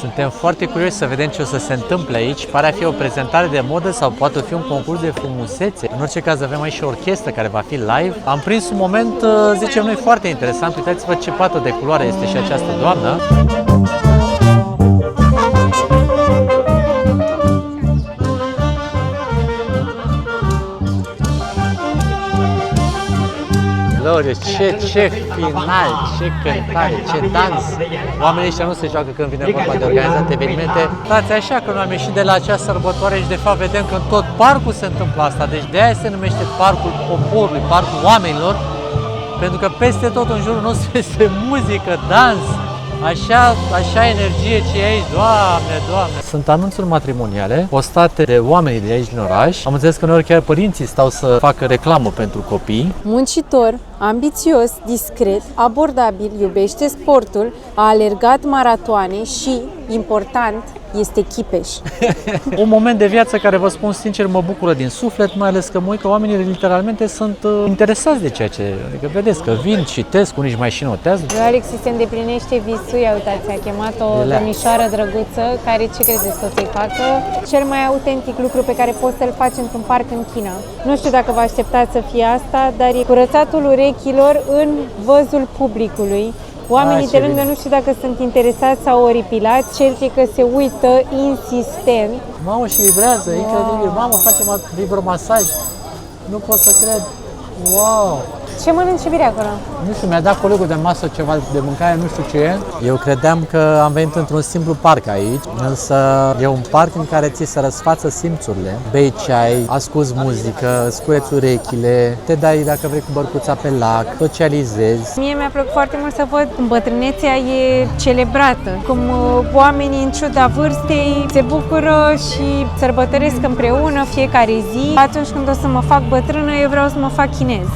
Suntem foarte curioși să vedem ce o să se întâmple aici. Pare a fi o prezentare de modă sau poate fi un concurs de frumusețe. În orice caz avem aici și o orchestră care va fi live. Am prins un moment, zicem noi, foarte interesant. Uitați-vă ce pată de culoare este și această doamnă. Ce final, ce cântare, ce dans! Oamenii ăștia nu se joacă când vine vorba de organizat evenimente. Stați așa că noi am ieșit de la acea sărbătoare și de fapt vedem că în tot parcul se întâmplă asta. Deci de aia se numește Parcul Poporului, Parcul Oamenilor, pentru că peste tot în jurul nostru este muzică, dans. Așa energie ce e aici, Doamne! Sunt anunțuri matrimoniale postate de oamenii de aici din oraș. Am înțeles că uneori chiar părinții stau să facă reclamă pentru copii. Muncitor, ambițios, discret, abordabil, iubește sportul, a alergat maratoane și, important, este chipeș. Un moment de viață care, vă spun sincer, mă bucură din suflet, mai ales că mă uit că oamenii literalmente sunt interesați de ceea ce... Adică vedeți că vin, citesc, unii mai și notează. Alex îi se îndeplinește visul, ia uitați, a chemat o domnișoară drăguță care ce credeți că o să-i facă? Cel mai autentic lucru pe care poți să-l faci într-un parc în China. Nu știu dacă vă așteptați să fie asta, dar e curățatul urechilor în văzul publicului. Oamenii de lângă nu știu dacă sunt interesați sau oripilați, cert e că se uită insistent. Mamă, și vibrează, incredibil. Mamă, facem vibromasaj. Nu pot să cred. Wow! Ce mănânci bine acolo? Nu știu, mi-a dat colegul de masă ceva de mâncare, nu știu ce e. Eu credeam că am venit într-un simplu parc aici, însă e un parc în care ți se răsfață simțurile. Bei ceai, asculți muzică, îți cureți urechile, te dai dacă vrei cu bărcuța pe lac, socializezi. Mie mi-a plăcut foarte mult să văd cum bătrânețea e celebrată, cum oamenii în ciuda vârstei se bucură și sărbătoresc împreună fiecare zi. Atunci când o să mă fac bătrână, eu vreau să mă fac chinez.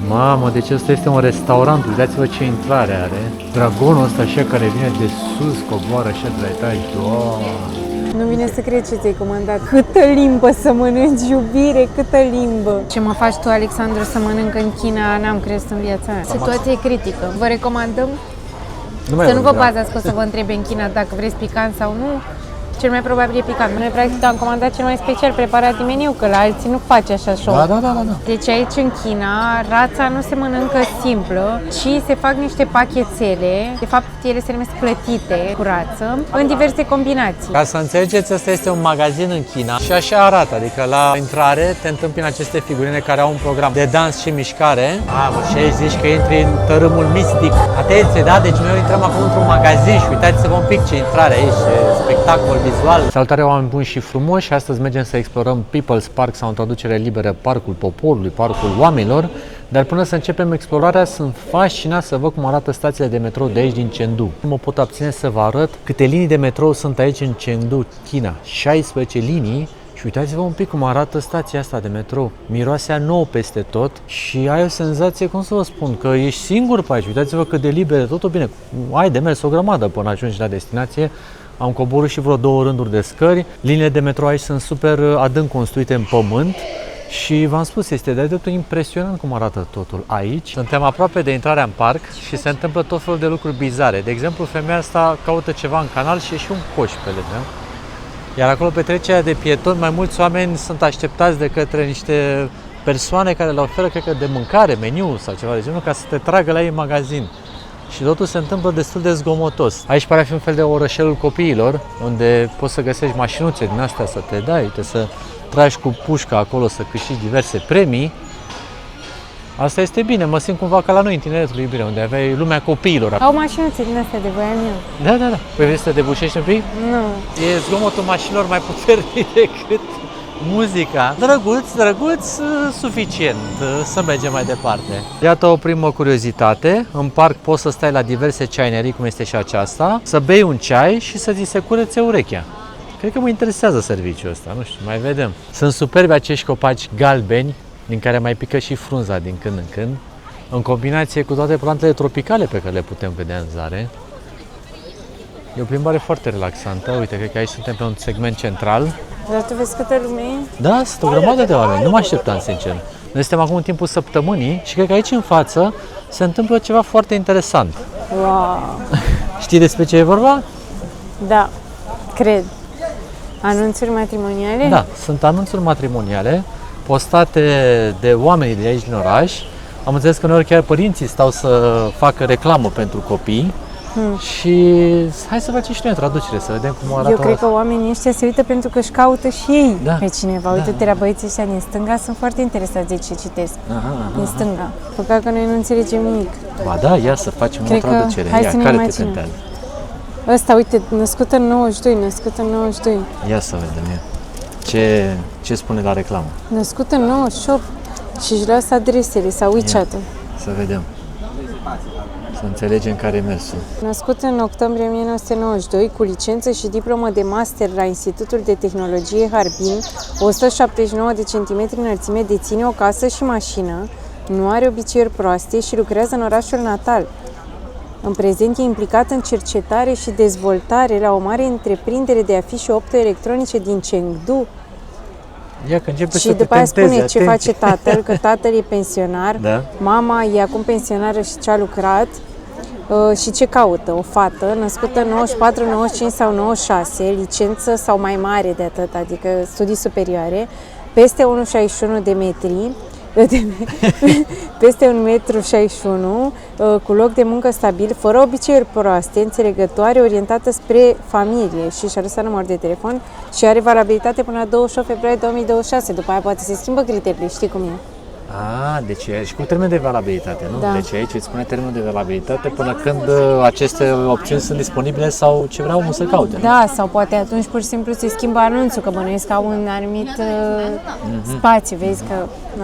Mamă, deci ăsta este un restaurant, uitați-vă ce intrare are. Dragonul ăsta așa care vine de sus, coboară așa de la etaj, Doamne. Nu vine să cred ce ți-ai comandat. Câtă limbă să mănânci, iubire, câtă limbă. Ce mă faci tu, Alexandru, să mănânc în China, n-am crezut în viața mea. Situație critică. Vă recomandăm să nu vă bazați că o să vă întrebe în China dacă vreți picant sau nu. Cel mai probabil e picant. Noi practic am comandat cel mai special preparat din meniu, că la alții nu face așa show. Da. Deci aici în China, rața nu se mănâncă simplă, ci se fac niște pachețele. De fapt, ele se numesc plătite cu rață, în diverse combinații. Ca să înțelegeți, ăsta este un magazin în China și așa arată. Adică la intrare te întâmpină aceste figurine care au un program de dans și mișcare. Și aici zici că intri în tărâmul mistic. Atenție, da? Deci noi intrăm acum într-un magazin și uitați-vă un pic ce intrare aici, spectacol vizual. Salutare, oameni buni și frumoși! Astăzi mergem să explorăm People's Park sau în traducere liberă Parcul Poporului, Parcul Oamenilor. Dar până să începem explorarea, sunt fascinat să văd cum arată stațiile de metrou de aici din Chengdu. Nu mă pot abține să vă arăt câte linii de metrou sunt aici în Chengdu, China. 16 linii. Și uitați-vă un pic cum arată stația asta de metrou. Miroase a nou peste tot și ai o senzație, cum să vă spun, că ești singur pe aici. Uitați-vă cât de liber, totul bine. Ai de mers o grămadă până ajungi la destinație. Am coborât și vreo 2 rânduri de scări. Liniile de metrou aici sunt super adânc construite în pământ și v-am spus, este de dreptul impresionant cum arată totul aici. Suntem aproape de intrarea în parc și se întâmplă tot felul de lucruri bizare. De exemplu, femeia asta caută ceva în canal și e și un coș pe lângă. Iar acolo pe trecerea de pietoni, mai mulți oameni sunt așteptați de către niște persoane care le oferă, cred că, de mâncare, meniu sau ceva de genul, ca să te tragă la ei în magazin. Și totul se întâmplă destul de zgomotos. Aici pare a fi un fel de orășelul copiilor, unde poți să găsești mașinuțe din astea să te dai, uite, să tragi cu pușca acolo să câștigi diverse premii. Asta este bine, mă simt cumva ca la noi în tineretul iubire, unde aveai lumea copiilor. Au mașinuțe din astea de voiam eu. Da. Păi vrei să te debușești un pic? Nu. E zgomotul mașinilor mai puternic decât muzica. Drăguț, suficient să mergem mai departe. Iată o primă curiozitate. În parc poți să stai la diverse ceainerii, cum este și aceasta, să bei un ceai și să ți se curețe urechea. Cred că mă interesează serviciul ăsta, nu știu, mai vedem. Sunt superbi acești copaci galbeni, din care mai pică și frunza din când în când, în combinație cu toate plantele tropicale pe care le putem vedea în zare. E o plimbare foarte relaxantă. Uite, cred că aici suntem pe un segment central. Dar tu vezi câte lume e? Da, sunt o grămadă de oameni. Nu mă așteptam, sincer. Noi suntem acum în timpul săptămânii și cred că aici în față se întâmplă ceva foarte interesant. Wow! Știi despre ce e vorba? Da, cred. Anunțuri matrimoniale? Da, sunt anunțuri matrimoniale postate de oamenii de aici din oraș. Am înțeles că uneori chiar părinții stau să facă reclamă pentru copii. Și hai să facem și noi o traducere, să vedem cum arată. Eu cred că oamenii ăștia se uită pentru că își caută și ei pe cineva. Da, Uite-te la băieții ăștia din stânga, sunt foarte interesați de ce citesc. Din stânga. Păcat că noi nu înțelegem nimic. Ba da, ia să facem o traducere. Hai să ne care imaginăm. te tentează? Ăsta, uite, născut în 92, născut în 92. Ia să vedem, ce spune la reclamă. Născut în 98 și își lasă adresele sau WeChat-ul. Să vedem. Să înțelegem care e mersul. Născut în octombrie 1992, cu licență și diplomă de master la Institutul de Tehnologie Harbin, 179 de centimetri înălțime, deține o casă și mașină, nu are obiceiuri proaste și lucrează în orașul natal. În prezent e implicat în cercetare și dezvoltare la o mare întreprindere de afișe optoelectronice din Chengdu. Ia că începe Și să te după aia tenteze, spune ce atenție. face tatăl, că tatăl e pensionar, Da. mama e acum pensionară și ce a lucrat și ce caută. O fată născută în 94, 95 sau 96, licență sau mai mare de atât, adică studii superioare, peste 1,61 de metri, peste 1,61 m, cu loc de muncă stabil, fără obiceiuri proaste, înțelegătoare, orientată spre familie și și-a lăsat număr de telefon și are valabilitate până la 28 februarie 2026. După aia poate se schimbă criteriile, știi cum e. Deci și cu termen de valabilitate, nu? Da. Deci aici îți spune termenul de valabilitate până când aceste opțiuni sunt disponibile sau ce vrea omul să caute. Nu? Da, sau poate atunci pur și simplu se schimbă anunțul, că bănuiesc că au un anumit spațiu, vezi că... Nu.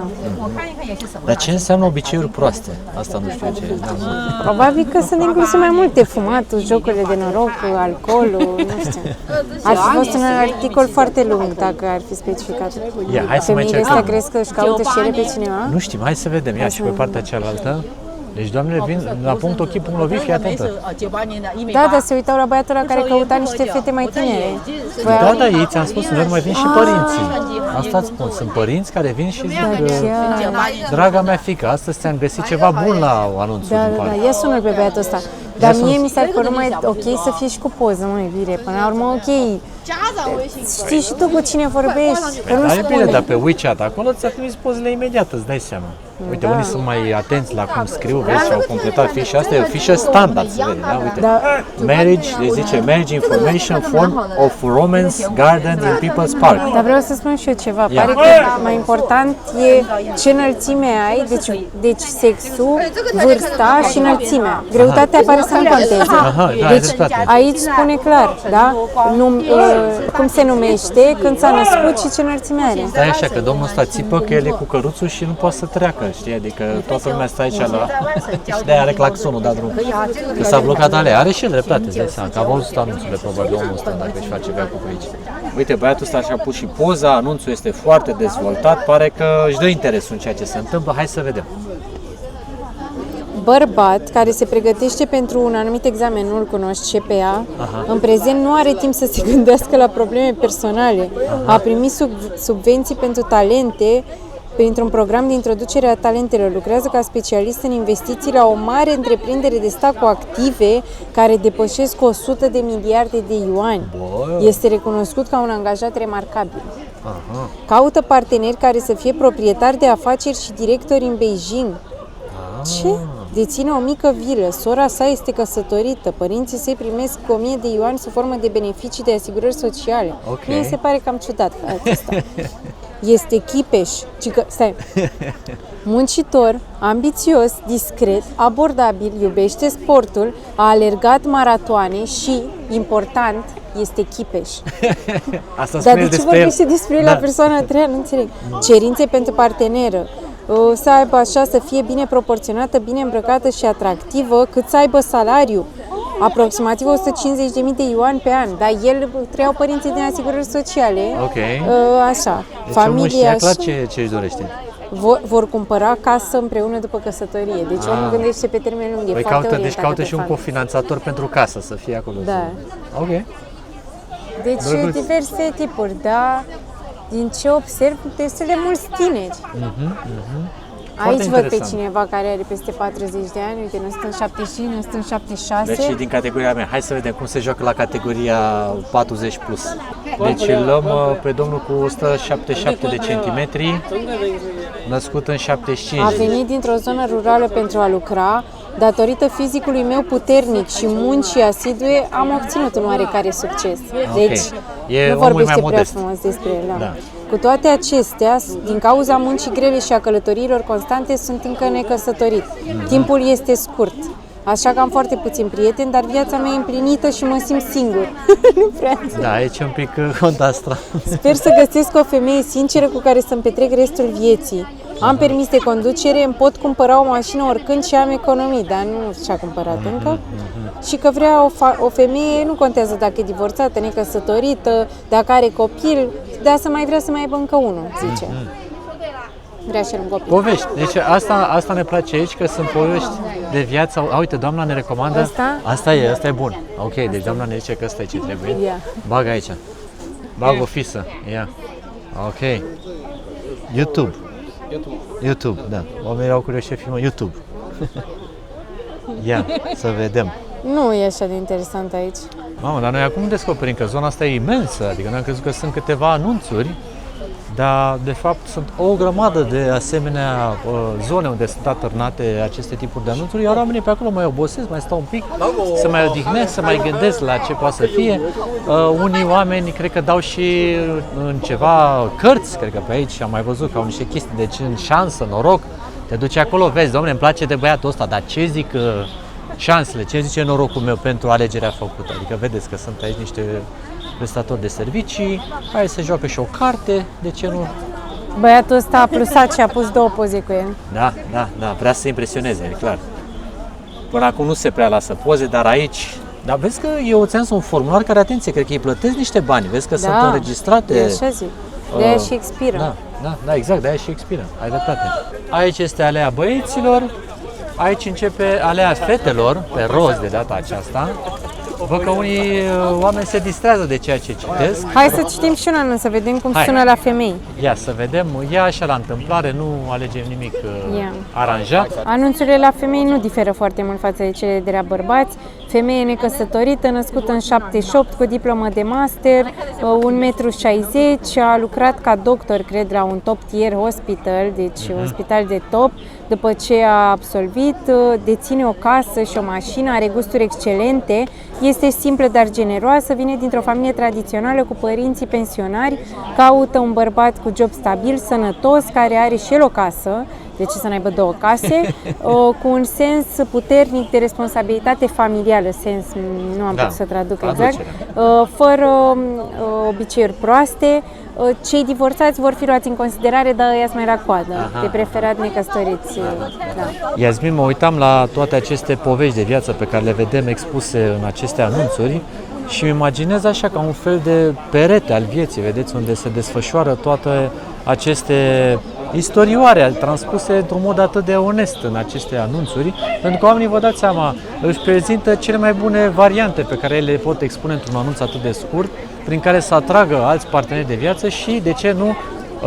Dar ce înseamnă obiceiuri proaste? Asta nu știu ce. Probabil că sunt incluse mai multe, fumatul, jocurile de noroc, alcoolul, nu știu. Ar fi fost un articol foarte lung dacă ar fi specificat. Ia, hai să mai Femeile astea încercăm. crezi că își caută și ele pe cineva? Nu știm, hai să vedem. Ia și pe partea cealaltă. Deci, doamnele, vin la punct ochii, punct lovit, fii atentă. Da, dar se uitau la băiatul ăla care căuta niște fete mai tinere. Da, ei ți-am spus, uneori mai vin și părinții. Asta îți spun, sunt părinți care vin și zic, draga mea fiică, astăzi ți-am găsit ceva bun la anunțul din partea. Da, ia sună-l pe băiatul ăsta. Dar mie mi s-ar părut mai ok să fie și cu poză, măi, Vire. Până la urmă, ok. Știi și tu cu cine vorbești, că nu Da, e bine, spune. dar pe WeChat acolo ți-a trimis pozele imediat, îți dai seama. Uite, unii sunt mai atenți la cum scriu, vezi, și au completat fișa. Asta e o fișă standard, se vede, da? Uite. Da. Marriage, le zice Marriage Information Form of Romance Garden in People's Park. Dar vreau să spun și eu ceva. Pare că mai important e ce înălțime ai, deci sexul, vârsta și înălțimea. Greutatea pare să nu conteze. Aha, da, ai Deci dreptate. aici spune clar, da? Cum se numește, când s-a născut și ce înălțime are. Stai așa, că domnul ăsta țipă că el e cu căruțul și nu poate să treacă, știi? Adică toată lumea stă aici la... și de-aia are claxonul dat drum. Că s-a blocat alea, are și el dreptate, îți dai seama, că am văzut anunțurile, probabil, omul ăsta, dacă își face veacul pe aici. Uite, băiatul ăsta și-a pus și poza, anunțul este foarte dezvoltat, pare că își dă interesul în ceea ce se întâmplă, hai să vedem. Bărbat care se pregătește pentru un anumit examen, nu-l cunoști, CPA, în prezent nu are timp să se gândească la probleme personale. A primit subvenții pentru talente printr-un program de introducere a talentelor. Lucrează ca specialist în investiții la o mare întreprindere de stat cu active care depășesc 100 de miliarde de yuani. Este recunoscut ca un angajat remarcabil. Caută parteneri care să fie proprietari de afaceri și directori în Beijing. Ce? Deține o mică vilă, sora sa este căsătorită, părinții săi primesc 1000 de yuani sub formă de beneficii de asigurări sociale. Ok. Mie se pare cam ciudat asta. Este chipeș, muncitor, ambițios, discret, abordabil, iubește sportul, a alergat maratoane și, important, este chipeș. Asta Dar spune de ce despre vorbește el. despre el la persoana a treia? Nu înțeleg. Cerințe pentru parteneră. Să aibă așa, să fie bine proporționată, bine îmbrăcată și atractivă, cât să aibă salariu. Aproximativ 150.000 de yuani pe an. Dar el trăiau părinții din asigurări sociale. Ok. Așa. Deci Familie știa clar așa. ce își dorește. Vor cumpăra casă împpreună după căsătorie. Deci omul gândește pe termen lung. E Păi foarte deci orientat caută pe și un familie. cofinanțator pentru casă să fie acolo. Da. Ok. Deci Drăguț. diverse tipuri, da. Din ce observ, destul de mulți tineri. Aici văd pe interesant. cineva care are peste 40 de ani, uite, 175, 176. Deci din categoria mea. Hai să vedem cum se joacă la categoria 40 plus. Deci îl luăm pe domnul cu 177 de centimetri, născut în 75. A venit dintr-o zonă rurală pentru a lucra. Datorită fizicului meu puternic și muncii asidue, am obținut un oarecare succes. Deci, E nu omul mai vorbește prea modest. frumos despre el. Da. Da. Cu toate acestea, din cauza muncii grele și a călătoriilor constante, sunt încă necăsătorit. Timpul este scurt. Așa că am foarte puțini prieteni, dar viața mea e împlinită și mă simt singur. Nu prea. Da, aici e un pic contrastat. Sper să găsesc o femeie sinceră cu care să-mi petrec restul vieții. Am permis de conducere, îmi pot cumpăra o mașină oricând și am economii, dar nu și-a cumpărat încă. Și că vrea o femeie, nu contează dacă e divorțată, necăsătorită, dacă are copil, dar să mai vrea să mai aibă încă unul, zice. Vrea și el un copil. Povești. Deci asta ne place aici, că sunt povești de viață. A, uite, doamna ne recomandă. Asta? Asta e bun. Ok, deci doamna ne zice că ăsta e ce trebuie. Ia. Bag aici. Bag o fisă. Ia. Ok. YouTube, da. Oamenii erau curioși ce filmă YouTube. Ia, să vedem. Nu e așa de interesant aici. Mamă, dar noi acum descoperim că zona asta e imensă, adică noi am crezut că sunt câteva anunțuri, dar de fapt sunt o grămadă de asemenea zone unde sunt atârnate aceste tipuri de anunțuri, iar oamenii pe acolo mai obosesc, mai stau un pic, se mai odihnesc, se mai gândesc la ce poate să fie. Unii oameni cred că dau și în ceva cărți, cred că pe aici am mai văzut că au niște chestii de șansă, noroc, te duci acolo, vezi, dom'le, îmi place de băiatul ăsta, dar ce zic șansele, ce zice norocul meu pentru alegerea făcută? Adică vedeți că sunt aici niște prestatori de servicii, hai să joacă și o carte, de ce nu? Băiatul ăsta a plusat și a pus 2 poze cu el. Da, vrea să impresioneze, e clar. Până acum nu se prea lasă poze, dar aici... Dar vezi că eu ți-am un formular care, atenție, cred că îi plătesc niște bani, vezi că sunt înregistrate. Așa zic. De-aia și expiră. Da, exact, de-aia și expiră, ai dreptate. Aici este alea băieților, aici începe alea fetelor, pe roz de data aceasta. Văd că unii oameni se distrează de ceea ce citesc. Hai să citim și un anunț, să vedem cum sună la femei. Ia să vedem, ia așa la întâmplare, nu alegem nimic aranjat. Anunțurile la femei nu diferă foarte mult față de cele de la bărbați. Femeie necăsătorită, născută în 78, cu diplomă de master, 1,60 m, a lucrat ca doctor, cred, la un top tier hospital, deci un spital de top. După ce a absolvit, deține o casă și o mașină, are gusturi excelente, este simplă, dar generoasă, vine dintr-o familie tradițională cu părinții pensionari, caută un bărbat cu job stabil, sănătos, care are și el o casă, de ce să n-aibă 2 case, cu un sens puternic de responsabilitate familială, sens, nu am putut să traduc exact, fără obiceiuri proaste. Cei divorțați vor fi luați în considerare, dar ăia mai la coadă, de preferat necăsătoriți. Da. Iasmin, mă uitam la toate aceste povești de viață pe care le vedem expuse în aceste anunțuri și îmi imaginez așa ca un fel de perete al vieții, vedeți, unde se desfășoară toate aceste istorioare transpuse într-un mod atât de onest în aceste anunțuri, pentru că oamenii, vă dați seama, își prezintă cele mai bune variante pe care le pot expune într-un anunț atât de scurt, prin care să atragă alți parteneri de viață și, de ce nu,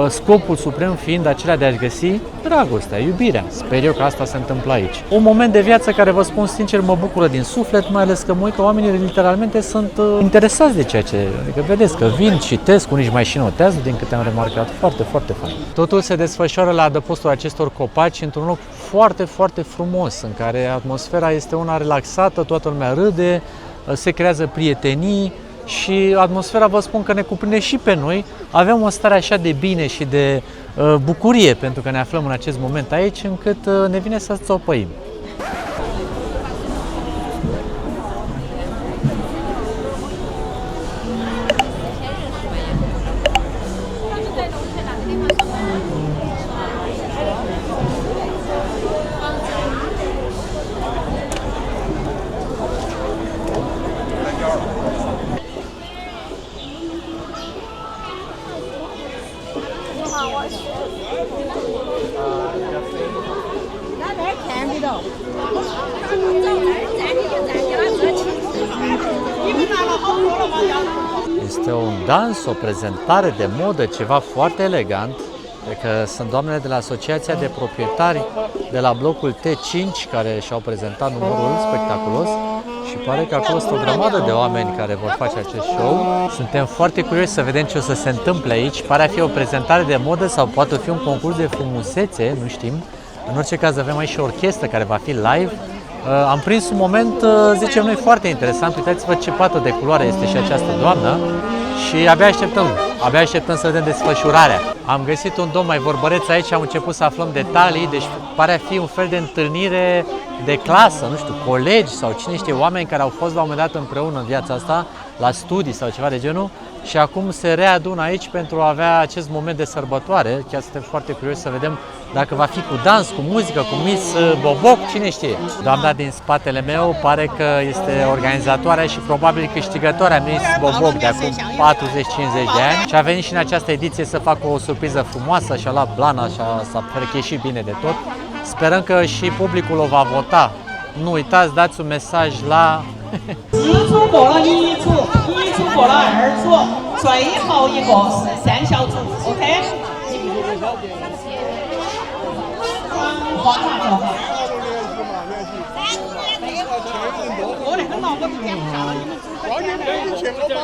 scopul suprem fiind acela de a-și găsi dragostea, iubirea. Sper eu că asta se întâmplă aici. Un moment de viață care, vă spun sincer, mă bucură din suflet, mai ales că mă uit că oamenii literalmente sunt interesați de ceea ce... Adică vedeți că vin, citesc, unii mai și notează, din câte am remarcat, foarte, foarte fain. Totul se desfășoară la adăpostul acestor copaci într-un loc foarte, foarte frumos, în care atmosfera este una relaxată, toată lumea râde, se creează prietenii, și atmosfera, vă spun că ne cuprinde și pe noi. Avem o stare așa de bine și de bucurie pentru că ne aflăm în acest moment aici, încât ne vine să țopăim. Este un dans, o prezentare de modă, ceva foarte elegant. că sunt doamnele de la Asociația de Proprietari de la blocul T5 care și-au prezentat numărul spectaculos și pare că acolo sunt o grămadă de oameni care vor face acest show. Suntem foarte curioși să vedem ce o să se întâmple aici. Pare a fi o prezentare de modă sau poate fi un concurs de frumusețe, nu știm. În orice caz avem aici și o orchestră care va fi live. Am prins un moment, zicem noi, foarte interesant. Uitați-vă ce pată de culoare este și această doamnă și abia așteptăm să vedem desfășurarea. Am găsit un domn mai vorbăreț aici, am început să aflăm detalii, deci pare a fi un fel de întâlnire de clasă, nu știu, colegi sau cine știe, oameni care au fost la un moment dat împreună în viața asta, la studii sau ceva de genul și acum se readună aici pentru a avea acest moment de sărbătoare. Chiar suntem foarte curioși să vedem dacă va fi cu dans, cu muzică, cu Miss Boboc, cine știe. Doamna din spatele meu pare că este organizatoarea și probabil câștigătoarea Miss Boboc de acum 40-50 de ani și a venit și în această ediție să facă o surpriză frumoasă și a luat blana și s-a frecheșit bine de tot. Sperăm că și publicul o va vota. Nu uitați, dați un mesaj la 出国了一出国了二组，最后一个是三小组 ，OK？ 花茶就好。我那个老我讲不上了，你们完全可以全我把。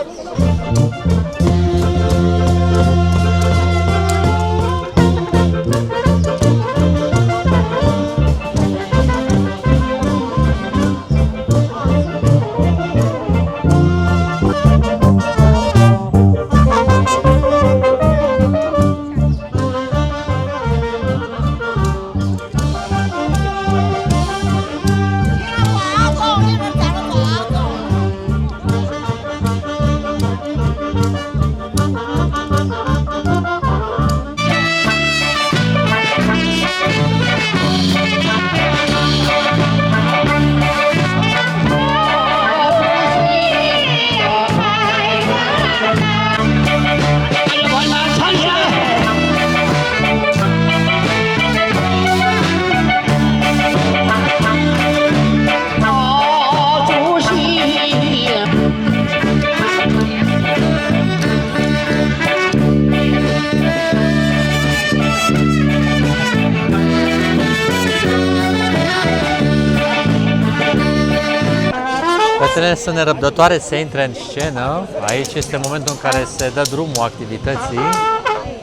Fetele sunt nerăbdătoare să intre în scenă. Aici este momentul în care se dă drumul activității,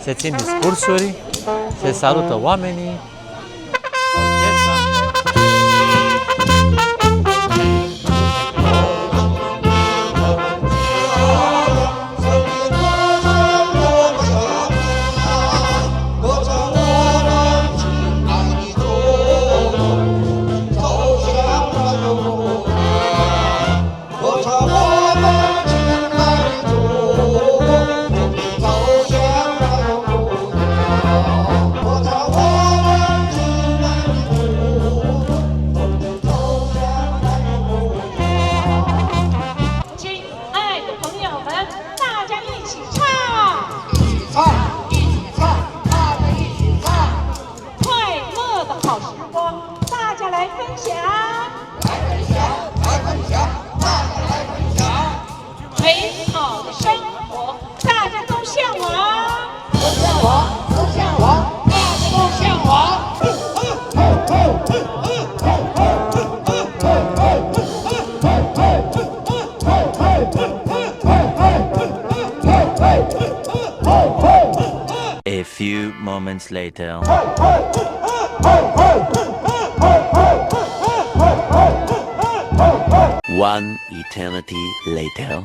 se țin discursuri, se salută oamenii. A few moments later. One eternity later.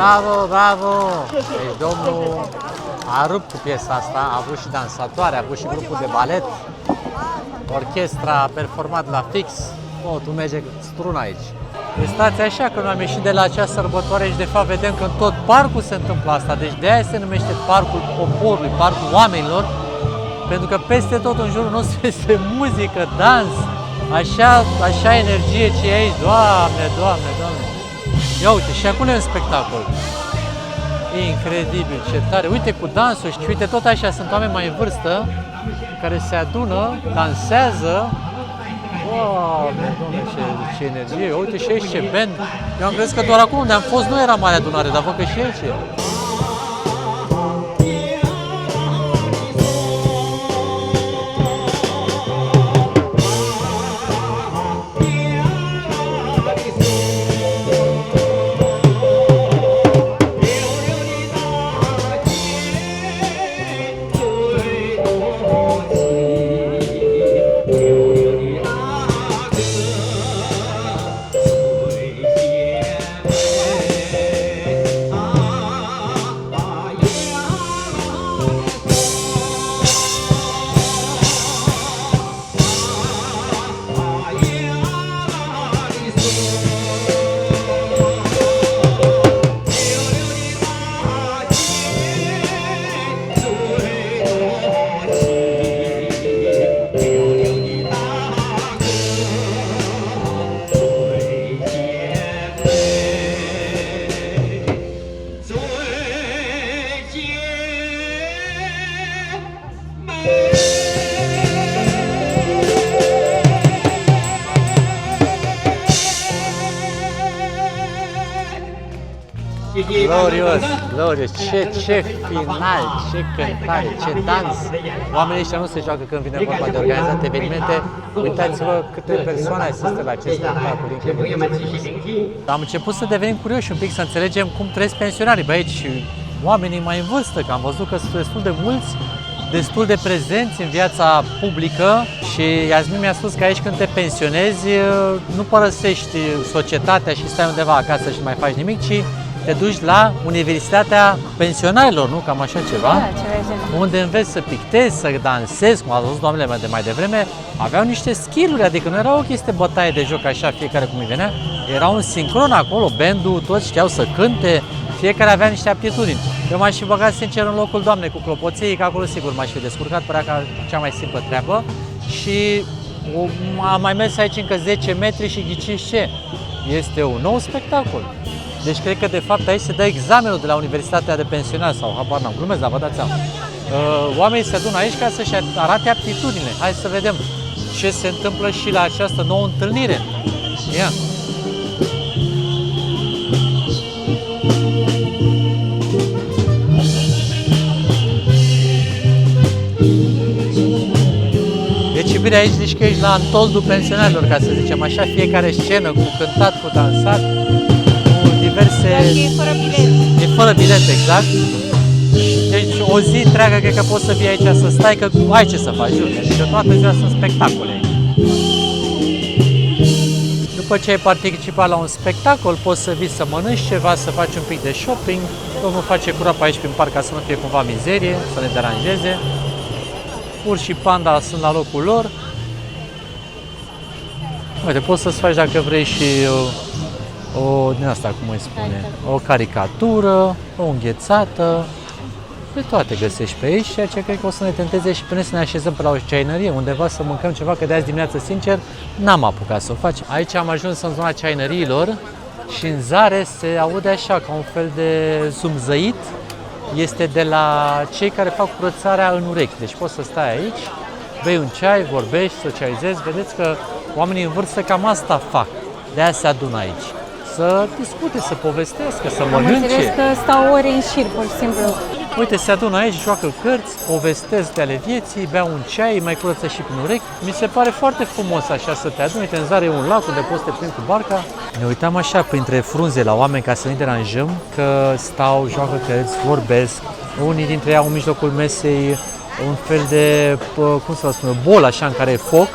Bravo, bravo! Deci domnul a rupt cu piesa asta, a avut și dansatoare, a avut și grupul de balet. Orchestra a performat la fix, totul merge strun aici. Deci stați așa că noi am ieșit de la acea sărbătoare și de fapt vedem că în tot parcul se întâmplă asta. Deci de aia se numește Parcul Poporului, Parcul Oamenilor, pentru că peste tot în jurul nostru este muzică, dans, așa energie ce e aici. Doamne, Doamne, Doamne! Ia uite, și acolo e un spectacol. Incredibil, ce tare! Uite cu dansul și uite tot așa, sunt oameni mai în vârstă care se adună, dansează. Doamne, Doamne, ce energie! Uite și aici ce band! Eu am crezut că doar acum unde am fost nu era mare adunare, dar văd că și aici e. Glorios, glorios, ce final, ce cântare, ce dans! Oamenii ăștia nu se joacă când vine vorba de organizate evenimente. Uitați-vă câte persoane asistă la acest spectacol. Am început să devenim curioși un pic, să înțelegem cum trăiesc pensionarii pe aici și oamenii mai în vârstă, că am văzut că sunt destul de mulți, destul de prezenți în viața publică și Iasmin mi-a spus că aici când te pensionezi nu părăsești societatea și stai undeva acasă și nu mai faci nimic, ci te duci la Universitatea Pensionarilor, nu? Cam așa ceva? Da, ceva genul. Unde înveți să pictezi, să dansezi, cum au văzut doamnele de mai devreme, aveau niște skill-uri, adică nu era o chestie bătaie de joc așa, fiecare cum îi venea, era un sincron acolo, bandul, toți știau să cânte, fiecare avea niște aptitudini. Eu m-aș fi băgat sincer în locul doamnei cu clopoței, că acolo sigur m-aș fi descurcat, părea ca cea mai simplă treabă și am mai mers aici încă 10 metri și ghiciți ce? Este un nou spectacol. Deci cred că de fapt aici se dă examenul de la Universitatea de Pensionari sau habar n-am, glumesc, dar vă dați seama. Oamenii se adună aici ca să-și arate aptitudinile. Hai să vedem ce se întâmplă și la această nouă întâlnire. Ia! Deci iubirea aici zici că ești la antoldul pensionarilor, ca să zicem așa, fiecare scenă cu cântat, cu dansat, cu diverse... E fără bilet. E fără bilet, exact. Deci o zi întreagă cred că poți să vii aici să stai, că ai ce să faci, jur. Deci toată ziua sunt spectacole aici. După ce ai participat la un spectacol, poți să vii să mănânci ceva, să faci un pic de shopping. Domnul face curat pe aici prin parc ca să nu fie cumva mizerie, să ne deranjeze. Urși și panda sunt la locul lor. Uite, poți să-ți faci dacă vrei și o din asta, cum îi spune, o caricatură, o înghețată. De toate găsești pe aici, ceea ce cred că o să ne tenteze și pe noi să ne așezăm pe la o ceainărie, undeva să mâncăm ceva, că de azi dimineață, sincer, n-am apucat să o fac. Aici am ajuns în zona ceainăriilor și în zare se aude așa, ca un fel de zumzăit. Este de la cei care fac curățarea în urechi. Deci poți să stai aici, bei un ceai, vorbești, socializezi. Vedeți că oamenii în vârstă cam asta fac. De-aia se adună aici. Să discute, să povestească, să mănânce. Am înțeles că stau ore în șir, pur și simplu. Uite, se adună aici, joacă cărți, povestesc de ale vieții, bea un ceai, mai curăță și prin urechi. Mi se pare foarte frumos așa să te aduni. Uite, în zare e un lac unde poți să te plimbi cu barca. Ne uitam așa printre frunze la oameni ca să nu-i deranjăm, că stau, joacă cărți, vorbesc. Unii dintre ei au în mijlocul mesei un fel de, cum să vă spun, bol așa în care e foc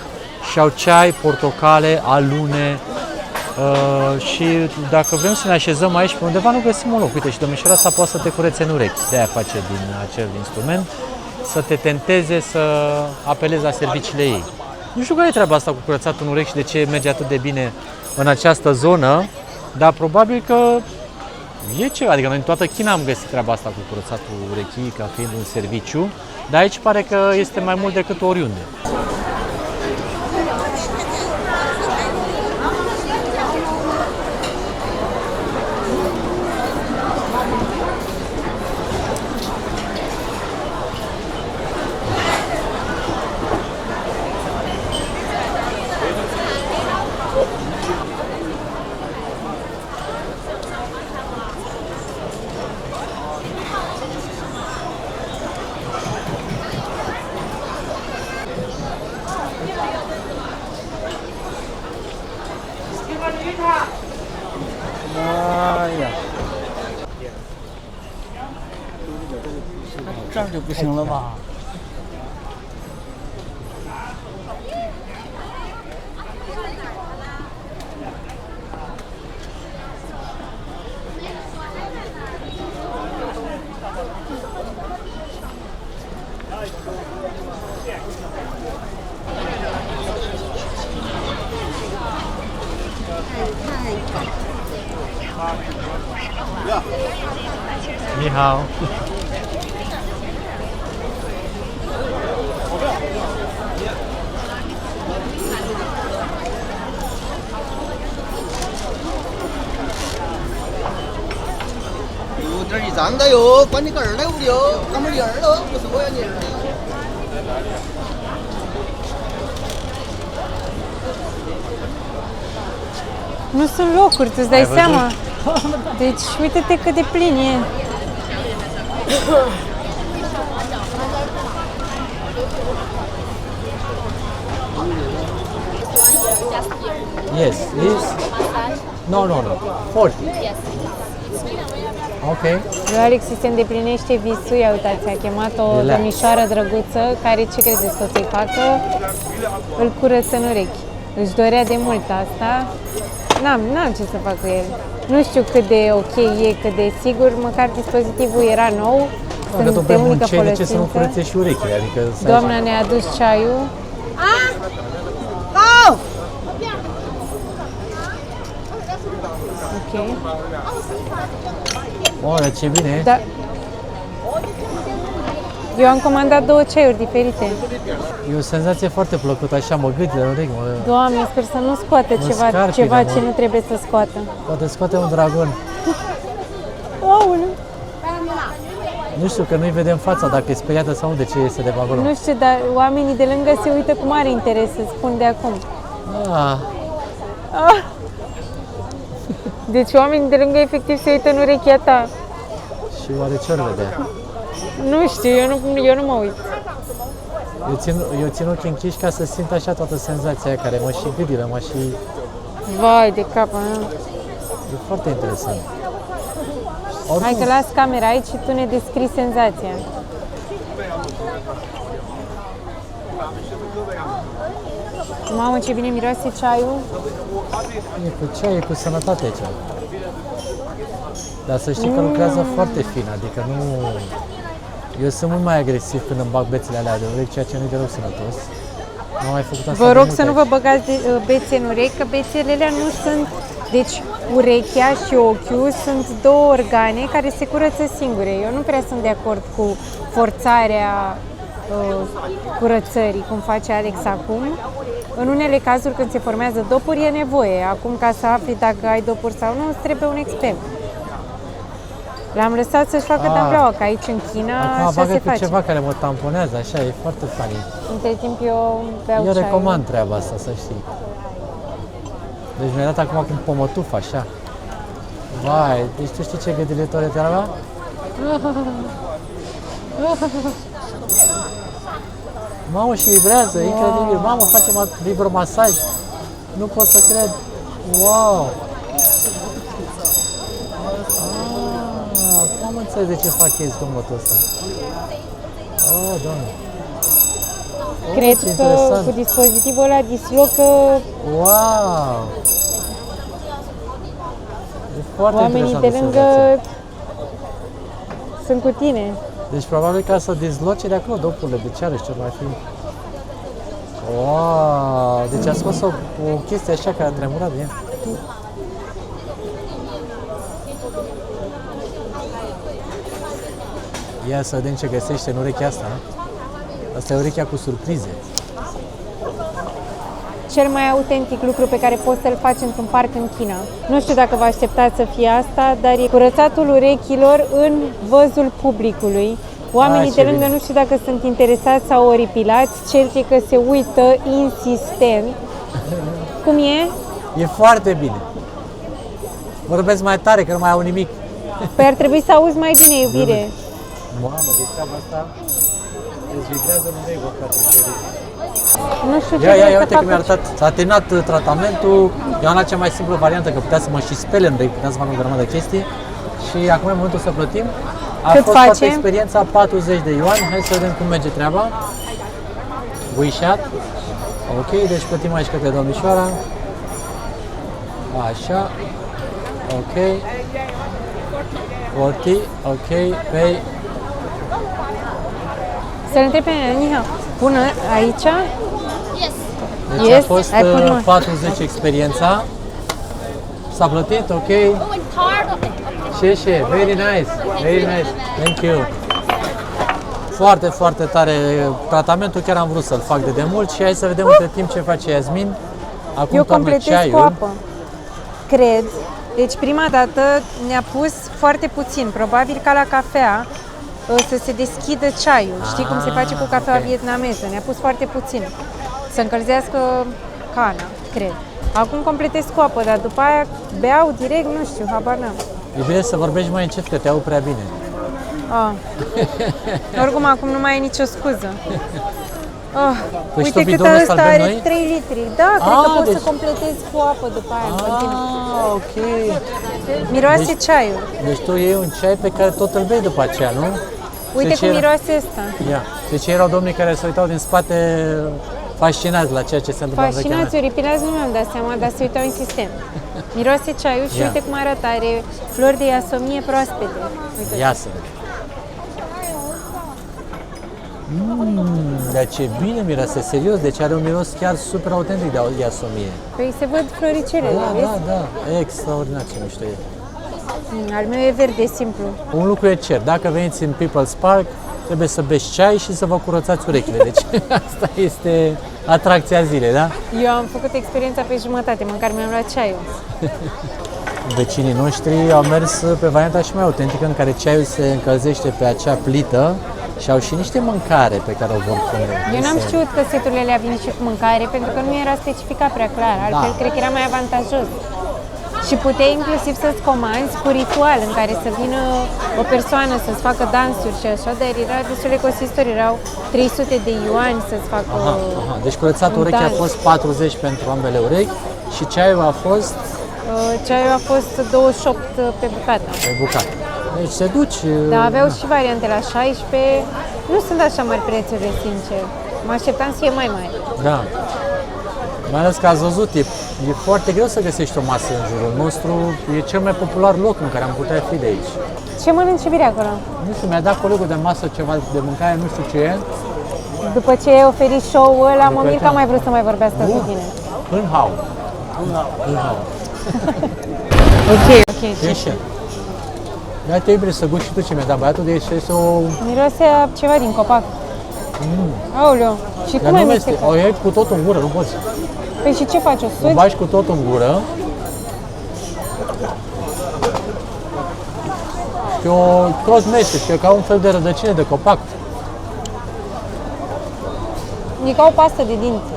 și au ceai, portocale, alune, Și dacă vrem să ne așezăm aici pe undeva, nu găsim un loc. Uite, și domnișoara asta poate să te curețe în urechi. De-aia face din acel instrument, să te tenteze să apelezi la serviciile ei. Nu știu care e treaba asta cu curățatul în urechi și de ce merge atât de bine în această zonă, dar probabil că e ceva. Adică noi în toată China am găsit treaba asta cu curățatul urechii ca fiind un serviciu, dar aici pare că este mai mult decât oriunde. Aia. 这样就不行了吧？ 你好。有点儿脏的哟，关你个儿来屋哟，俺们的儿了，不是我要你儿。 Nu sunt locuri, tu îți dai seama. Deci, uite-te cât de plin e. Yes, this. No, no, no. 40. Ok. Lui Alex îi se îndeplinește visul, ia uitați, a chemat o Relax. domnișoară drăguță, care ce credeți că o să-i facă? Îl curăță în urechi. Își dorea de mult asta. N-am ce să fac cu el. Nu știu cât de ok e, cât de sigur, măcar dispozitivul era nou. Dacă tot pe munceni, ce să nu curețe și urechile? Adică Doamna ne-a adus ceaiul. Ok. Oare, ce bine! Da. Eu am comandat 2 ceaiuri diferite. E o senzație foarte plăcută, așa mă gât de urechi, Doamne, sper să nu scoată ceva ce nu trebuie să scoată. Poate scoate un dragon. Aoleu! Nu știu, că nu-i vedem fața, dacă e speriată sau nu, de ce iese de pe acolo. Nu știu, dar oamenii de lângă se uită cu mare interes, să spun de acum. Ah, Deci oamenii de lângă efectiv se uită în urechea ta. și oare ce-or vedea? Nu știu, eu nu mă uit. Eu țin ochii închiși ca să simt așa toată senzația aia care mă și gâdilă, mă și... Vai de capul meu. E foarte interesant. Hai că las camera aici și tu ne descrii senzația. Mamă, ce bine miroase ceaiul. E cu ceai, e cu sănătate aici. Dar să știi că lucrează foarte fin, adică nu... Eu sunt mult mai agresiv când îmi bag bețele alea de urechi, ceea ce nu e deloc sănătos. Nu am mai făcut asta. Vă de rog mult să nu vă aici. băgați bețe în urechi, că bețele alea nu sunt... Deci, urechea și ochiul sunt 2 organe care se curăță singure. Eu nu prea sunt de acord cu forțarea curățării, cum face Alex acum. În unele cazuri, când se formează dopuri, e nevoie. Acum, ca să afli dacă ai dopuri sau nu, îți trebuie un expert. L-am lăsat să-și facă tampleaua, că aici în China Acum așa bagă se cu face. ceva care mă tamponează, așa, e foarte funny. Între timp eu beau Eu ceaiul. recomand treaba asta, să știi. Deci mi-a dat acum cu pomătuf, așa. Vai, deci tu știi ce gâdilător e treaba? Mamă, și vibrează, incredibil. Mamă, face vibromasaj. Nu pot să cred. Wow! Acum am înțeles de ce fac ei zgomotul ăsta. Oh, Doamne. Cred ce că interesant. cu dispozitivul ăla dislocă Wow! Foarte Oamenii de interesantă lângă senzație. sunt cu tine. Deci probabil ca să dezloce de acolo dopurile de ceară, ce mai fi. Wow, deci a scos o chestie așa care a tremurat de ea. Ia să vedem ce găsește în urechea asta. Asta e urechea cu surprize. Cel mai autentic lucru pe care poți să-l faci într-un parc în China. Nu știu dacă vă așteptați să fie asta, dar e curățatul urechilor în văzul publicului. Oamenii de lângă nu știu dacă sunt interesați sau oripilați, cert e că se uită insistent. Cum e? E foarte bine. Vorbesc mai tare că nu mai au nimic. Păi ar trebui să auzi mai bine, iubire. Mamă, de treaba asta îți vibrează în urechi, frate. Nu știu ce Ia, vrei să uite că mi-a facă. arătat. S-a terminat tratamentul. Eu am luat cea mai simplă variantă, că putea să mă și spele în urechi, puteam să fac o grămadă de chestii. Și acum e momentul să plătim. A Cât fost face? toată experiența 40 de yuan. Hai să vedem cum merge treaba. WeChat. Ok, deci plătim aici către domnișoara. Așa. Ok. 40. Ok. Pay. Să-l întreb pe Niha. Bună, aici? Deci Yes, a fost ai put mă. 40 experiența. S-a plătit, ok. Ce, very nice, very nice. Thank you. Foarte, foarte tare tratamentul, chiar am vrut să-l fac de demult și hai să vedem între timp ce face Yasmin. Acum Eu toarnă completez ceaiul. cu apă. Cred. Deci prima dată ne-a pus foarte puțin, probabil ca la cafea, să se deschidă ceaiul. Știi cum se face cu cafea ok. vietnameză? Ne-a pus foarte puțin. Să încălzească cana, cred. Acum completez cu apă, dar după aia beau direct, nu știu, habar n-am. E bine să vorbești mai încet, că te aud prea bine. Ah. Oricum, acum nu mai e nicio scuză. Oh, Păi și uite tot cât bidonul ăsta ăsta îl bem are noi? 3 litri. Da, cred că poți să deci- completezi cu apă după aia. în continuu. Ok. Miroase ceaiul. Deci tu iei un ceai pe care tot îl bei după aceea, nu? Uite Deci cum era- miroase ăsta. Ia. Deci erau domnii care se uitau din spate fascinați la ceea ce se întâmplă în vechea Fascinați, mea. oripilați, nu mi-am dat seama, dar se uitau insistent. Miroase ceaiul și Ia. uite cum arată, are flori de iasomie proaspete. Uite. Ia să vedem. Dar ce bine miroase, serios, deci are un miros chiar super autentic de iasomie. Păi se văd floricelele, Da, vezi? da, da, extraordinar ce mișto e. Al meu e verde, simplu. Un lucru e cer, dacă veniți în People's Park, trebuie să beți ceai și să vă curățați urechile. Deci asta este atracția zilei, da? Eu am făcut experiența pe jumătate, măcar mi-am luat ceaiul. Vecinii noștri au mers pe varianta și mai autentică, în care ceaiul se încălzește pe acea plită și au și niște mâncare pe care o vor pune. Eu n-am știut că seturile alea vin și cu mâncare, pentru că nu era specificat prea clar, altfel cred că era mai avantajos. Și puteai inclusiv să-ți comanzi cu ritual, în care să vină o persoană să-ți facă dansuri și așa, dar era destul de costisitor, erau 300 de yuani să-ți facă Aha. Deci curățatul un urechii a dans. fost 40 pentru ambele urechi și ceaiul a fost Ceaiul a fost 28 pe bucată. pe bucată. Deci se duci... Dar aveau și variante la 16, nu sunt așa mari prețurile, sincer. Mă așteptam să fie mai mari. Da. Mai ales că ați văzut, e foarte greu să găsești o masă în jurul nostru. E cel mai popular loc în care am putea fi de aici. Ce mănânci bine acolo? Nu știu, mi-a dat colegul de masă ceva de mâncare, nu știu ce e. După ce ai oferit show-ul ăla, mă mir că da. am mai vrut să mai vorbească cu tine. În hau. În hau. Ok. Ieși. Ia te iubire să guși și tu ce mi-a dat băiatul, deci este o... Miroase a ceva din copac. Aoleu, și Dar cum ai nu este, mestecat? o iei cu tot în gură, nu poți. Păi și ce faci, o O suci? bagi cu tot în gură. Și o tot mestești, e ca un fel de rădăcine de copac. E ca o pastă de dinți.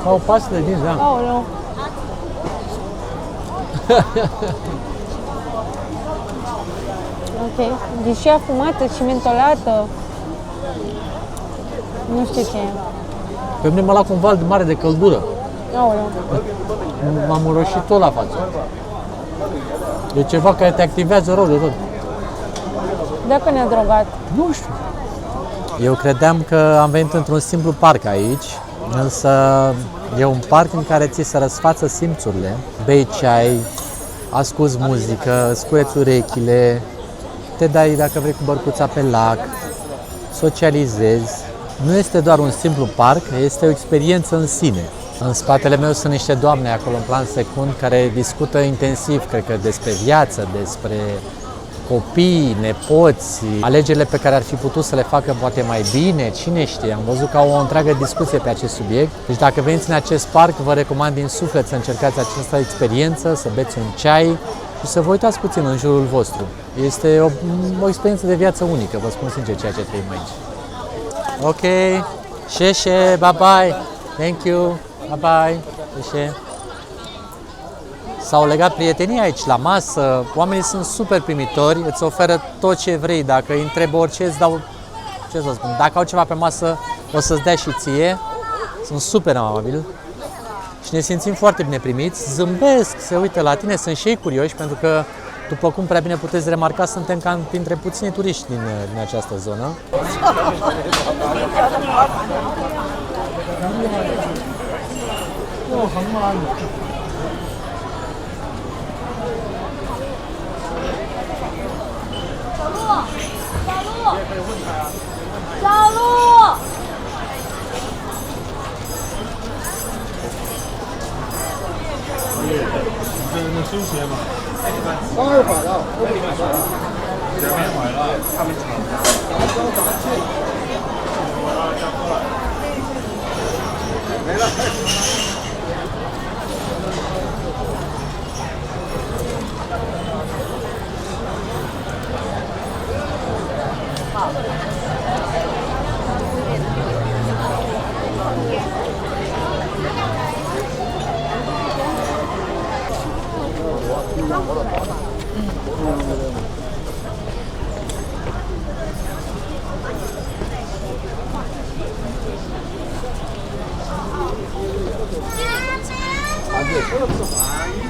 Ca o pastă de dinți, da. Aoleu. Ok, deși e afumată și mentolată. Nu știu ce e. Pe mine m-a luat cu un val mare de căldură. Aoleu. M-am înroșit tot la față. E ceva care te activează rău de tot. Dacă ne-a drogat. Nu știu. Eu credeam că am venit într-un simplu parc aici, însă e un parc în care ți se răsfață simțurile. Bei ceai, asculți muzică, îți cureți urechile, te dai, dacă vrei, cu bărcuța pe lac, socializezi. Nu este doar un simplu parc, este o experiență în sine. În spatele meu sunt niște doamne acolo în plan secund care discută intensiv, cred că despre viață, despre copii, nepoți, alegerile pe care ar fi putut să le facă poate mai bine, cine știe. Am văzut că au o întreagă discuție pe acest subiect. Deci dacă veniți în acest parc, vă recomand din suflet să încercați această experiență, să beți un ceai și să vă uitați puțin în jurul vostru. Este o experiență de viață unică, vă spun sincer ceea ce trăim aici. Ok, Xexe, bye bye, thank you, bye bye, Xexe. S-au legat prietenii aici la masă, oamenii sunt super primitori, îți oferă tot ce vrei, dacă îi întrebi orice, îți dau, ce să spun, dacă au ceva pe masă, o să-ți dea și ție, sunt super amabili și ne simțim foarte bine primiți, zâmbesc, se uită la tine, sunt și ei curioși, pentru că, după cum prea bine puteți remarca, suntem cam printre puțini turiști din această zonă.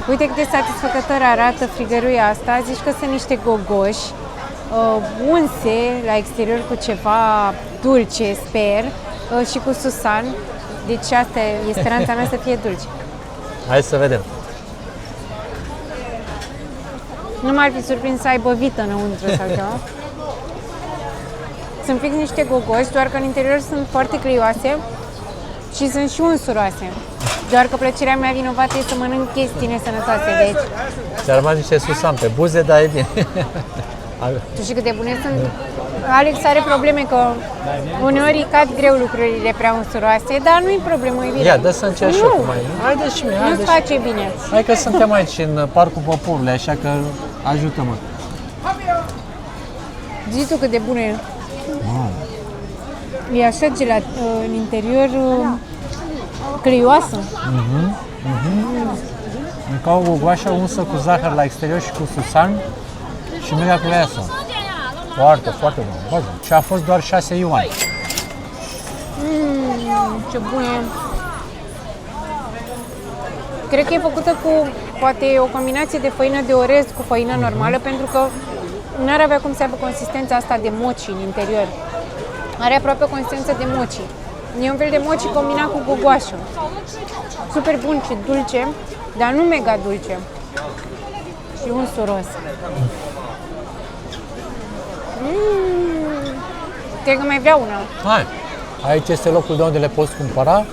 Uite cât de satisfăcător arată frigăruia asta. Zici că sunt niște gogoși unse la exterior cu ceva dulce, sper, și cu susan. Deci asta e speranța mea, să fie dulce. Hai să vedem. Nu m-ar fi surprins să aibă vită înăuntru sau ceva. Sunt fix niște gogoși, doar că în interior sunt foarte creioase și sunt și unsuroase. Doar că plăcerea mea vinovată e să mănânc chestii nesănătoase de aici. Ți-a rămas niște susan pe buze, dar e bine. Tu știi cât de bune sunt? Alex are probleme că uneori cad greu lucrurile prea unsuroase, dar nu-i problemă, e bine. Ia, dă să încerci și eu cu mai. Haide și mie, Nu-ți face bine. Hai că suntem aici în Parcul Poporului, așa că ajută-mă. Zici tu cât de bune e. E așa gelat în interior, creioasă. Ca o gogoașă unsă cu zahăr la exterior și cu susan și mega creioasă. Foarte, foarte bun. Și a fost doar 6 yuan. Ce bun e. Cred că e făcută cu, poate, o combinație de făină de orez cu făină normală, pentru că n-ar avea cum să aibă consistența asta de mochi în interior. Are aproape consistență de mochi. E un fel de mochi combinat cu gogoașă. Super bun și dulce, dar nu mega dulce. Și unsuros. Cred că mai vreau una. Hai! Aici este locul de unde le poți cumpăra.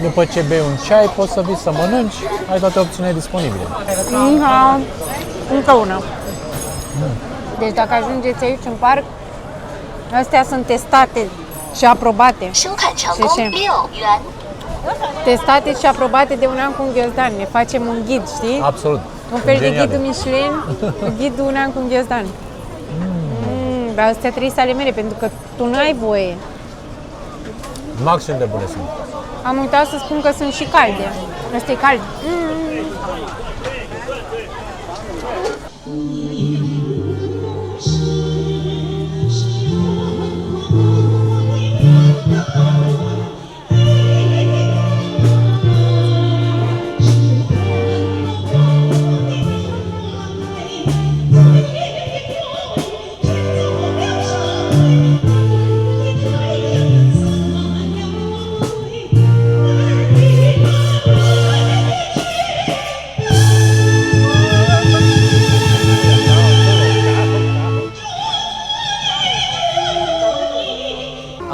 După ce bei un ceai, poți să vii să mănânci. Ai toate opțiunile disponibile. Încă una. Deci dacă ajungeți aici în parc, astea sunt testate și aprobate. Testate și aprobate de un an cu un ghiozdan. Ne facem un ghid, știi? Absolut. Un fel de ghidul Michelin, ghidul un an cu un ghiozdan. Dar astea trebuie să ale mele, pentru că tu n-ai voie. Maxim de bune sunt. Am uitat să spun că sunt și calde. Asta e cald.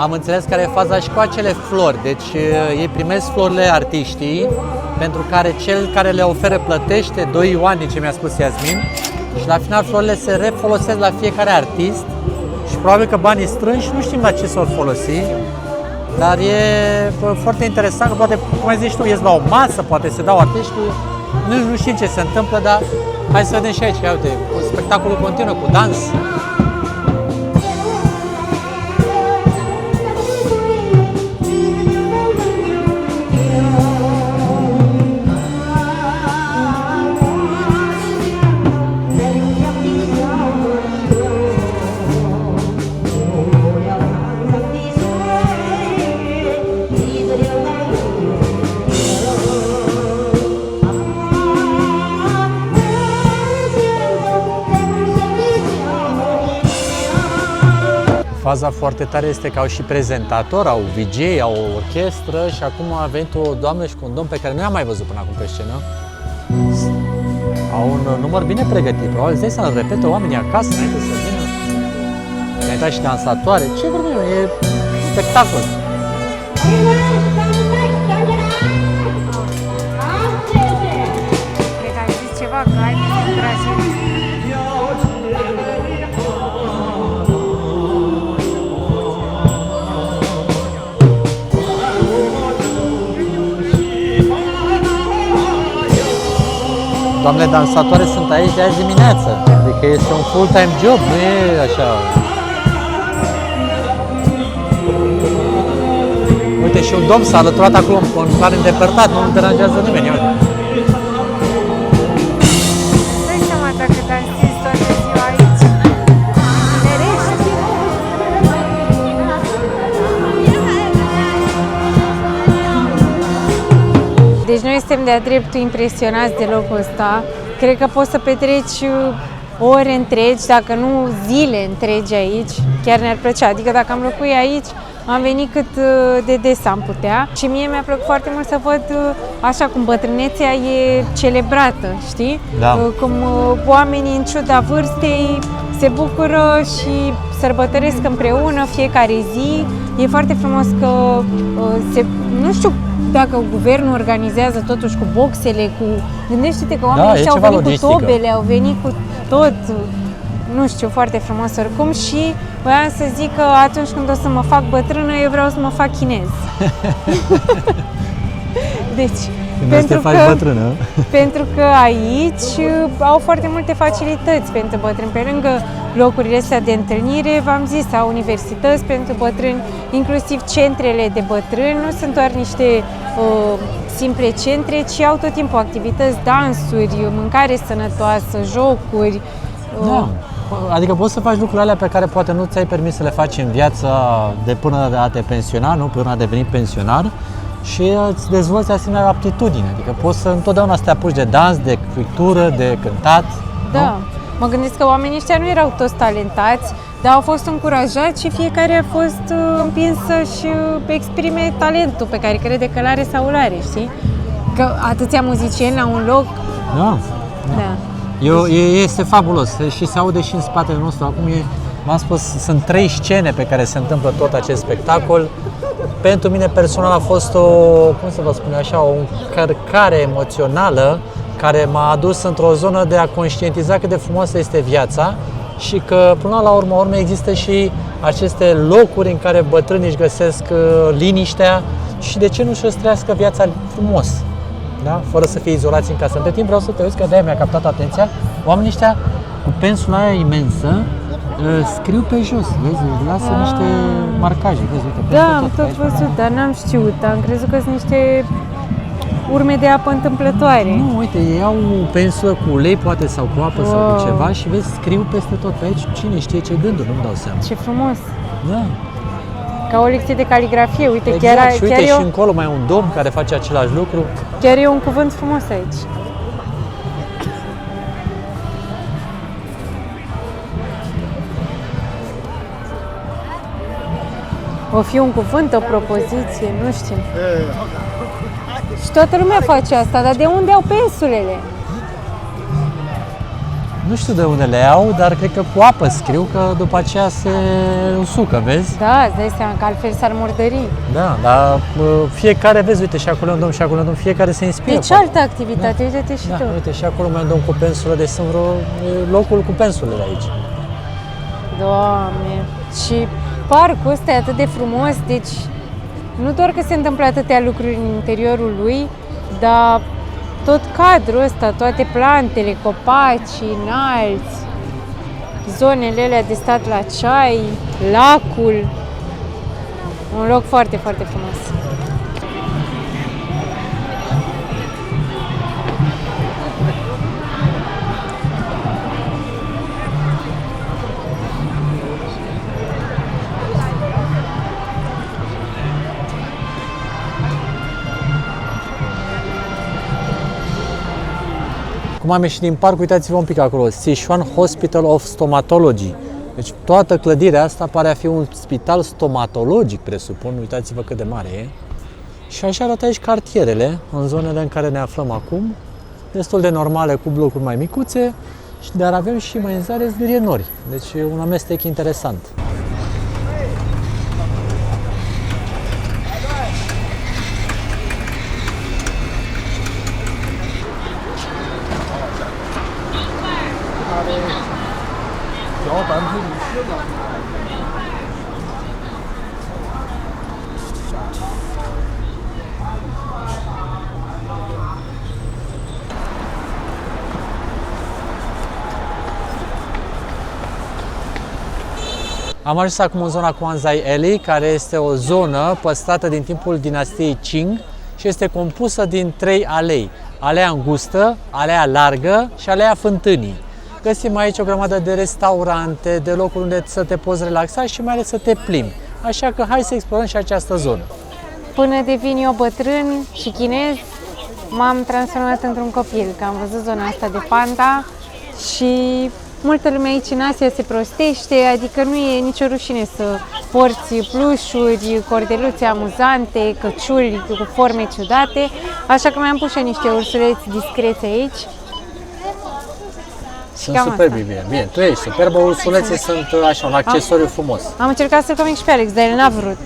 am înțeles care e faza și cu acele flori. Deci ei primesc florile artiștii, pentru care cel care le oferă plătește 2 ioane, ce mi-a spus Iasmin, și la final florile se refolosesc la fiecare artist și probabil că banii strânși nu știm la ce s-or folosi, dar e foarte interesant că poate, cum ai zis tu, ies la o masă, poate se dau artiștii, nu știm ce se întâmplă, dar hai să vedem și aici, că uite, spectacolul continuă cu dans. Faza foarte tare este că au și prezentator, au VJ, au o orchestră și acum a venit o doamnă și cu un domn pe care nu i-am mai văzut până acum pe scenă. Au un număr bine pregătit, probabil îți dai să-l repete oamenii acasă înainte să vină. Mi-a intrat și dansatoare, ce vorbim, e spectacol. Cred că ai zis ceva, că ai dragi. Doamnele dansatoare sunt aici de azi dimineață, adică este un full-time job, nu e așa. Uite, și un domn s-a alăturat acolo în plan îndepărtat, nu-l deranjează nimeni, uite. Dai seama dacă dansezi toată ziua aici. Tinerești. Deci noi suntem de-a dreptul impresionați de locul ăsta. Cred că poți să petreci ore întregi, dacă nu zile întregi aici. Chiar ne-ar plăcea. Adică dacă am locui aici, am venit cât de des am putea. Și mie mi-a plăcut foarte mult să văd așa cum bătrânețea e celebrată, știi? Da. Cum oamenii, în ciuda vârstei, se bucură și sărbătoresc împreună fiecare zi. E foarte frumos că nu știu dacă guvernul organizează totuși cu boxele, cu... Gândește-te că oamenii ăștia au venit logistică. cu tobele, au venit cu tot. Nu știu, foarte frumos oricum și voiam să zic că atunci când o să mă fac bătrână, eu vreau să mă fac chinez. Deci, pentru că aici au foarte multe facilități pentru bătrâni. Pe lângă locurile astea de întâlnire, v-am zis, au universități pentru bătrâni, inclusiv centrele de bătrâni. Nu sunt doar niște simple centre, ci au tot timpul activități, dansuri, mâncare sănătoasă, jocuri. Da. Adică poți să faci lucrurile alea pe care poate nu ți-ai permis să le faci în viața de până a te pensiona, nu? Până a deveni pensionar și îți dezvolți asemenea aptitudine. Adică poți să întotdeauna să te apuci de dans, de pictură, de cântat. Da. Nu? Mă gândesc că oamenii ăștia nu erau toți talentați, dar au fost încurajați și fiecare a fost împins să-și exprime talentul pe care crede că l-are sau l-are, știi? Că atâția muzicieni la un loc. Da. Da. Este fabulos și se aude și în spatele nostru. Acum, v-am spus, sunt 3 scene pe care se întâmplă tot acest spectacol. Pentru mine personal a fost o, cum să vă spun așa, o încărcare emoțională care m-a adus într-o zonă de a conștientiza cât de frumoasă este viața și că până la urmă există și aceste locuri în care bătrânii își găsesc liniștea și de ce nu își trăiască viața frumos, da? Fără să fie izolați în casă. Între timp vreau să te uiți că de-aia mi-a captat atenția, oamenii ăștia cu pensula aia imensă scriu pe jos, vezi, lasă niște marcaje, vezi, uite, Da, am tot văzut, dar n-am știut, am crezut că sunt niște urme de apă întâmplătoare. Nu, uite, ei au pensulă cu ulei, poate, sau cu apă, sau cu ceva și vezi, scriu peste tot pe aici, cine știe ce gânduri, nu-mi dau seama. Ce frumos! Da. Ca o lecție de caligrafie, uite, Exact, și uite chiar și încolo mai e un domn care face același lucru. Chiar e un cuvânt frumos aici. O fi un cuvânt, o propoziție, nu știu. Și toată lumea face asta, dar de unde au pensulele? Nu știu de unde le iau, dar cred că cu apă scriu, că după aceea se usucă, vezi? Da, îți dai seama că altfel s-ar murdări. Da, dar fiecare, vezi, uite, și acolo un domn și acolo un domn, fiecare se inspiră. Deci altă activitate, uite-te și tu. Uite, și acolo mai un domn cu pensulă, deci sunt locul cu pensulele aici. Doamne! Și parcul ăsta e atât de frumos, deci nu doar că se întâmplă atâtea lucruri în interiorul lui, dar tot cadrul ăsta, toate plantele, copacii înalți, zonele alea de stat la ceai, lacul, un loc foarte, foarte frumos. Cum am ieșit din parc, uitați-vă un pic acolo, Sichuan Hospital of Stomatology. Deci toată clădirea asta pare a fi un spital stomatologic, presupun, uitați-vă cât de mare e. Și așa arată aici cartierele, în zonele în care ne aflăm acum, destul de normale, cu blocuri mai micuțe, dar avem și mai în zare zbirienori, deci un amestec interesant. Am ajuns acum în zona Quanzai Alley, care este o zonă păstrată din timpul dinastiei Qing și este compusă din 3 alei. Aleea îngustă, aleea largă și aleea fântânii. Găsim aici o grămadă de restaurante, de locuri unde să te poți relaxa și mai ales să te plimbi. Așa că hai să explorăm și această zonă. Până devin eu bătrân și chinez, m-am transformat într-un copil, că am văzut zona asta de panda și multă lume aici în Asia se prostește, adică nu e nicio rușine să porți plușuri, cordeluțe amuzante, căciuli cu forme ciudate, așa că mi-am pus și niște ursuleți discreți aici. Sunt superbi, bine. Tu ești superbă, ursuleții sunt așa, un accesoriu frumos. Am încercat să-l convinc și pe Alex, dar el n-a vrut.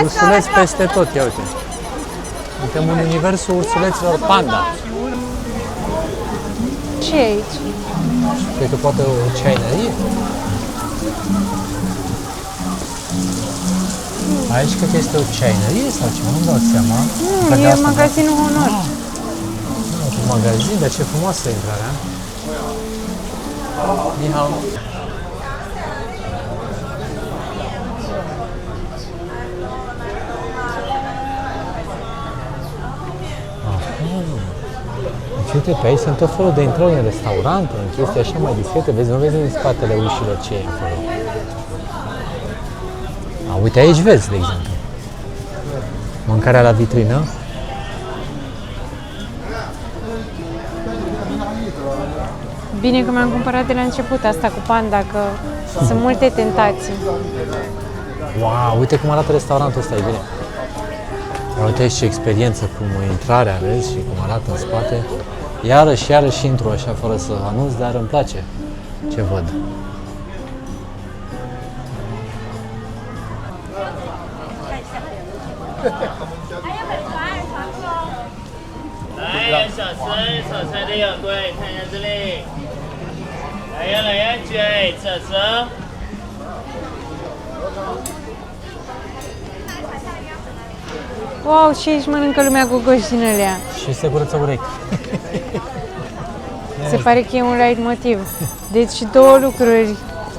Ursuleți peste tot, ia uite. Suntem în universul ursuleților panda. Ce e aici? Cred că poate o ceainerie. Aici cred că este o ceainerie sau ceva, nu-mi dau seama. Nu, e magazinul Honor. Un magazin, dar ce frumoasă e intrarea. Ni hao. Deci uite, pe aici sunt tot felul de intrări în restaurante, în chestii așa mai discrete, vezi, nu vezi în spatele ușilor ce e acolo. Uite, aici vezi, de exemplu. Mâncarea la vitrină. Bine că mi-am cumpărat de la început asta cu panda, că sunt multe tentații. Wow, uite cum arată restaurantul ăsta, e bine. Uite aici ce experiență cu intrarea, vezi, și cum arată în spate. Iarăși intru așa, fără să anunț, dar îmi place ce văd. Wow, și aici mănâncă lumea gogoși din alea. Și se curăță urechi. Se pare că e un leitmotiv. Deci două lucruri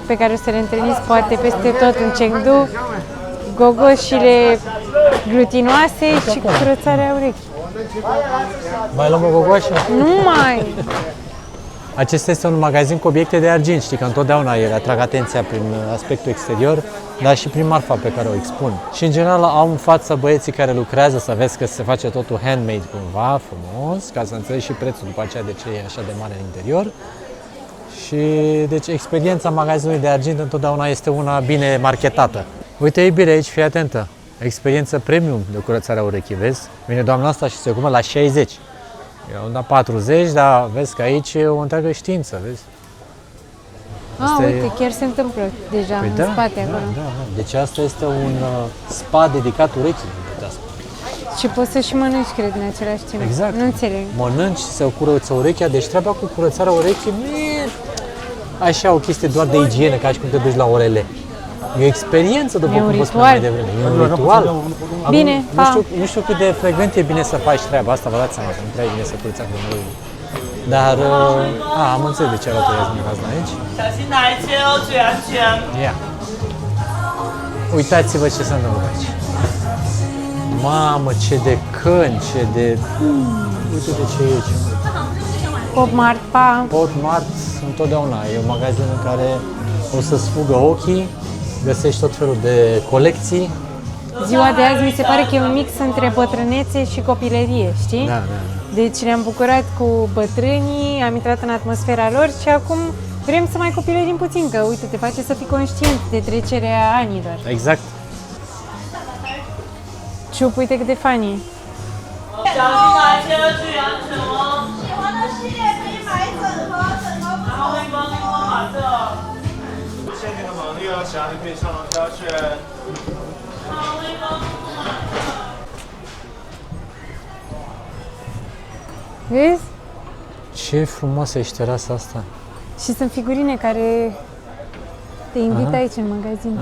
pe care o să le întâlniți poate peste tot în Chengdu: gogoșile glutinoase și curățarea urechii. Mai luăm o gogoașă? Nu mai! Acesta este un magazin cu obiecte de argint, știi că întotdeauna ele atrag atenția prin aspectul exterior, dar și prin marfa pe care o expun. Și în general au în față băieții care lucrează, să vezi că se face totul handmade cumva, frumos, ca să înțelegi și prețul după aceea de ce e așa de mare în interior. Și deci experiența magazinului de argint întotdeauna este una bine marketată. Uite, iubire, aici, fii atentă. Experiență premium de curățarea urechii, vezi? Vine doamna asta și se ocupă la 60. Eu am dat 40, dar vezi că aici e o întreagă știință, vezi? Asta Uite, e... chiar se întâmplă deja Păi în da, spate da, acolo. da, da. Deci asta este un spa dedicat urechii, putea spune. Și poți să și mănânci, cred, în același timp. Exact. Nu înțeleg. Mănânci, se curăță urechea, deci treaba cu curățarea urechii nu e așa o chestie doar de igienă, ca și cum te duci la orele. E o experiență, după E un cum vă spuneam mai ritual. devreme. E un ritual. Bine, Acum, nu știu cât de frecvent e bine să faci treaba asta, vă dați seama, că nu prea e bine să curăți acum. Dar, am înțeles de ce arată Iasmin Hazna aici. 小心拿一切哦，注意安全。 Ia. Uitați-vă ce se întâmplă aici. Mamă, ce de căni, ce de... Uite de ce e aici. Pop Mart, pa! Pop Mart întotdeauna e un magazin în care o să-ți fugă ochii, găsești tot felul de colecții. Ziua de azi mi se pare că e un mix între bătrânețe și copilărie, știi? Da, da, da. Deci ne-am bucurat cu bătrânii, am intrat în atmosfera lor și acum vrem să mai copilărim puțin, că uite, te face să fii conștient de trecerea anilor. Exact. Ciup, uite cât de funny. 小心拿一切哦，注意安全哦。喜欢的系列可以买整盒，整盒不然后微光马色。限定的蒙利哦，其他的可以上楼挑选。 Vezi? Ce frumoasă e terasa asta. Și sunt figurine care te invită aici în magazin.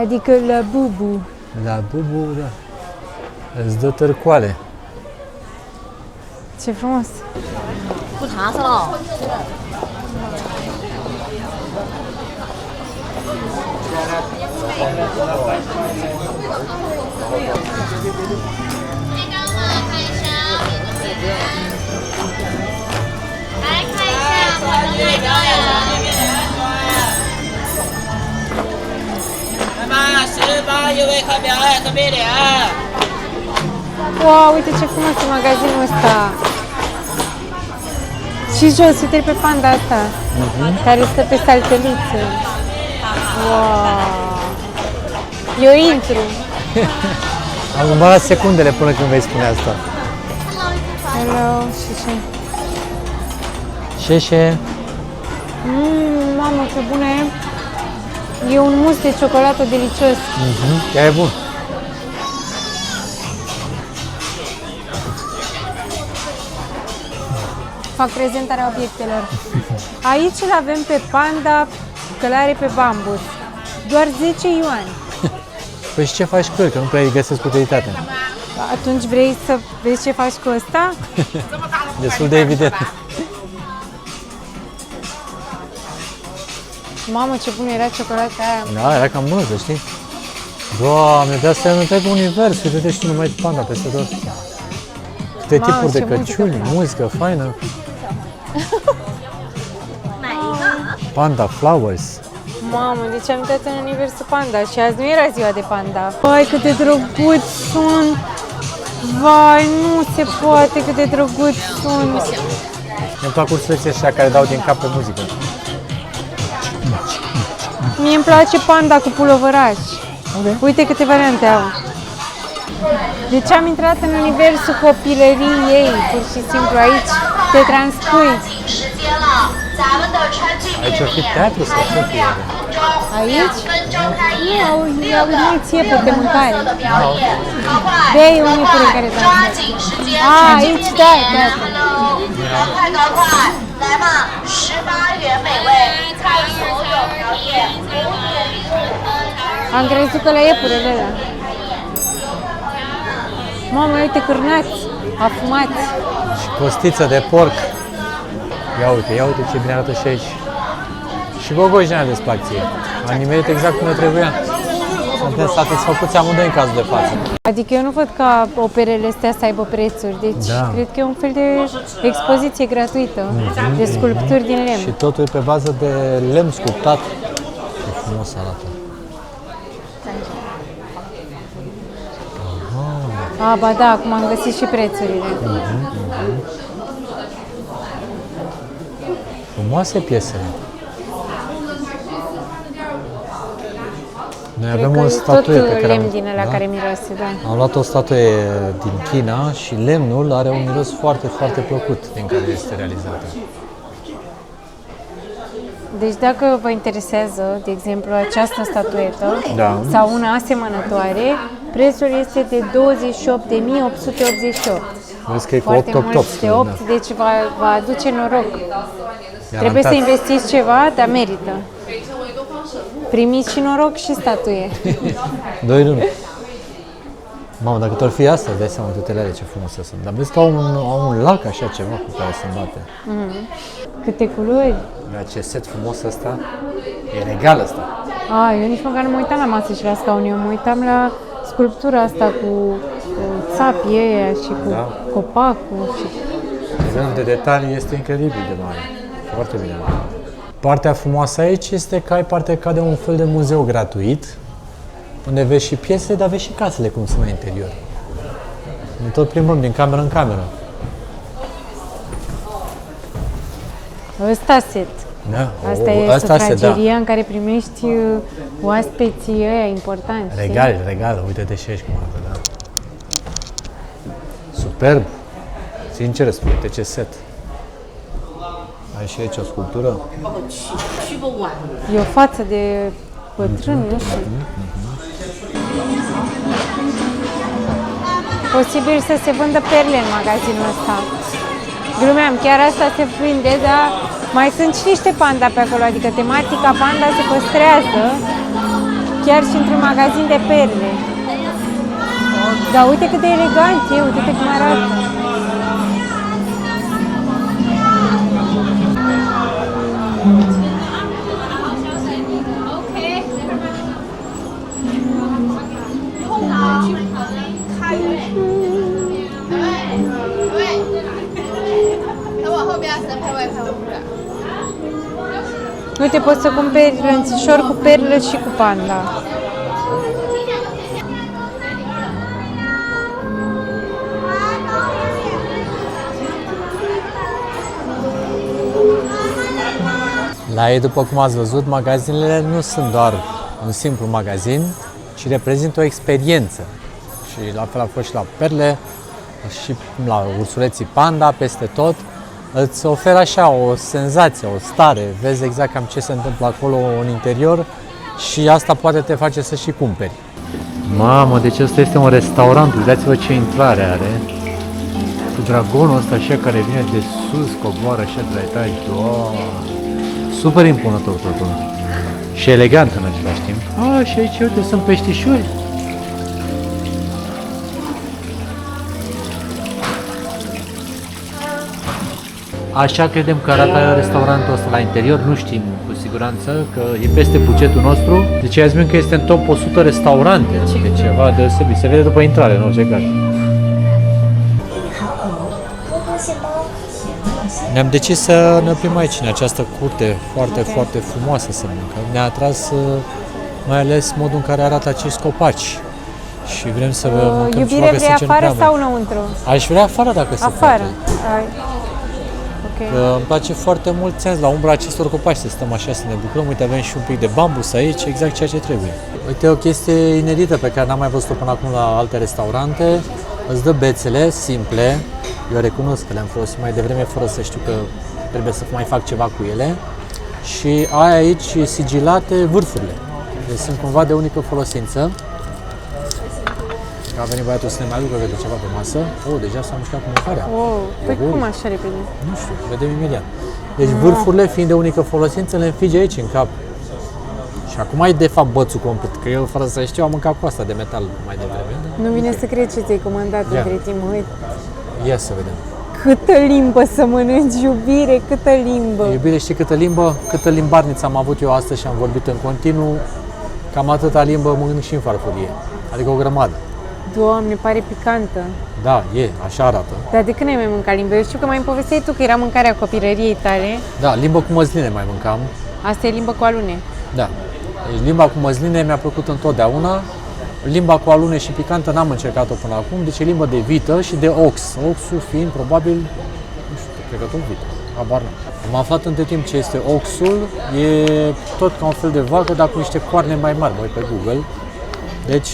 Adică la Bubu. La Bubu, da. Îți dă târcoale. Ce frumos! 不查是了。 来吧，18优惠课表，隔壁脸。 Wow, uite ce frumos e magazinul ăsta! Și jos, uite pe panda asta, care stă pe salteluță. Wow! Eu intru! Am numărat secundele până când vei spune asta. Hello, și. Șeșe. Mamă, ce bună e! E un mus de ciocolată delicios. Chiar e bun. Fac prezentarea obiectelor. Aici îl avem pe panda călare pe bambus. Doar 10 yuani. Păi și ce faci cu el? Că nu prea îi găsesc utilitatea. Atunci vrei să vezi ce faci cu ăsta? Destul de evident. Mamă, ce bună era ciocolata aia. Da, era cam bună, să știi. Doamne, de asta e un întreg univers. Uite-te și numai panda peste tot. Câte Mamă, tipuri de ce muzică căciuni, frumoasă. muzică faină. Panda Flowers. Mamă, deci am intrat în universul panda și azi nu era ziua de panda. Vai, cât de drăguți sunt! Vai, nu se poate cât de drăguți sunt! Mi-mi plac ursuleții ăștia care dau din cap pe muzică. Mie îmi place panda cu pulovărași. Ok. Uite câte variante au. Deci am intrat în universul copilăriei, pur și simplu aici te transpui. 时间了，咱们的川剧面 Aici ar fi teatru sau ce fi? Aici? 分钟开业， Au mulți iepuri de mâncare. 的表演，赶快 De aia e un iepure care抓 dansează. 紧时间， Ah, 川剧 aici 面 da, 点 da. ，Hello，赶快，来嘛，18元美味，看所有表演，5点0分。 Am crezut că la iepurele ăla. Mamă, uite cârnați, afumați. Și costiță de porc. Ia uite ce bine arată și aici. Și gogoși ne-a desplac ție. Am nimerit exact cum ne trebuia. Suntem satisfăcuți amândoi în cazul de față. Adică eu nu văd ca operele astea să aibă prețuri, deci Da. cred că e un fel de expoziție gratuită de sculpturi din Și lemn. totul e pe bază de lemn sculptat. Ce frumos arată. A, ba da, acum am găsit și prețurile. Frumoase piesele. Noi Cred avem că o e statuie tot pe care lemn din ăla care miroase, da. am luat o statuie din China și lemnul are un miros foarte, foarte plăcut din care este realizată. Deci dacă vă interesează, de exemplu, această statuetă Da. sau una asemănătoare, prețul este de 28.888. Vezi că e cu Foarte 8, mult de 8, deci va aduce noroc. Garantat. Trebuie să investiți ceva, dar merită. Primiți și noroc și statuie. 2 în 1. Mamă, dacă tot fi asta, îți dai seama tutelele ce frumoase sunt. Dar vezi că au un lac așa ceva cu care se bate. Câte culori! Dar ce set frumos ăsta. E regal ăsta. Eu nici măcar nu mă uitam la masă și la scaun, eu mă uitam la sculptura asta cu țapii ăia și cu copacul. Și... Nivelul de detalii este incredibil de mare. Foarte bine. Partea frumoasă aici este că ai parte ca de un fel de muzeu gratuit, unde vezi și piesele, dar vezi și casele cum sunt la interior. Ne tot plimbăm din cameră în cameră. Ăsta set. Da, Asta e sufrageria în care primești oaspeții ăia importanți. Regal, uite-te și aici cum arată, da. Superb. Sincer spun, uite ce set. Ai și aici o sculptură. E o față de bătrân, nu știu. Posibil să se vândă perle în magazinul ăsta. Glumeam, chiar asta se vinde, dar mai sunt și niște panda pe acolo, adică tematica panda se păstrează chiar și într-un magazin de perle. Dar uite cât de elegant e, uite cum arată. Uite, poți să cumperi lănțișor cu perle și cu panda. La ei, după cum ați văzut, magazinele nu sunt doar un simplu magazin, ci reprezintă o experiență. Și la fel a fost și la perle, și la ursuleții panda, peste tot. Îți oferă așa o senzație, o stare, vezi exact cam ce se întâmplă acolo în interior și asta poate te face să și cumperi. Mamă, deci ăsta este un restaurant, uitați-vă ce intrare are. Cu dragonul ăsta așa care vine de sus, coboară așa de la etaj, Doamne! Super impunător totul. Și elegant în același timp. Și aici, uite, sunt peștișori. Așa credem că arată restaurantul ăsta la interior, nu știm cu siguranță, că e peste bugetul nostru. Deci azi că este în top 100 restaurante, e ceva deosebit, se vede după intrare în orice caz. Ne-am decis să ne oprim aici, în această curte foarte, foarte frumoasă să mâncăm. Ne-a atras mai ales modul în care arată acești copaci. Și vrem să mâncăm Iubire, ceva vrei afară sau înăuntru? Aș vrea afară dacă se Afară. poate. Că îmi place foarte mult, ți-am la umbra acestor copaci să stăm așa, să ne bucurăm. Uite, avem și un pic de bambus aici, exact ceea ce trebuie. Uite, o chestie inedită pe care n-am mai văzut-o până acum la alte restaurante. Îți dă bețele simple, eu recunosc că le-am folosit mai devreme fără să știu că trebuie să mai fac ceva cu ele. Și ai aici sigilate vârfurile, deci sunt cumva de unică folosință. A venit băiatul să ne mai aducă câte ceva pe masă. Deja s-a mișcat cu mâncarea. Păi cum așa repede? Nu știu, vedem imediat. Deci vârfurile, fiind de unică folosință, le înfige aici în cap. Și acum ai de fapt bățul complet, că eu fără să știu am mâncat cu asta de metal mai devreme. Nu vine să cred ce ți-ai comandat între timp, uite. Ia să vedem. Câtă limbă să mănânci, iubire, câtă limbă. Iubire, știi câtă limbă? Câtă limbarniță am avut eu astăzi și am vorbit în continuu. Cam atâta limbă mănânc și în farfurie. Adică o grămadă. Doamne, pare picantă. Da, așa arată. Dar de când ai mai mâncat limbă? Eu știu că mai povesteai tu că era mâncarea copilăriei tale. Da, limbă cu măsline mai mâncam. Asta e limbă cu alune. Da. Deci limba cu măsline mi-a plăcut întotdeauna. Limba cu alune și picantă n-am încercat-o până acum, deci e limbă de vită și de ox. Oxul fiind probabil, nu știu, cred că tot vită. Habar n-am. Am aflat între timp ce este oxul, e tot ca un fel de vacă, dar cu niște coarne mai mari, mă uit pe Google. Deci,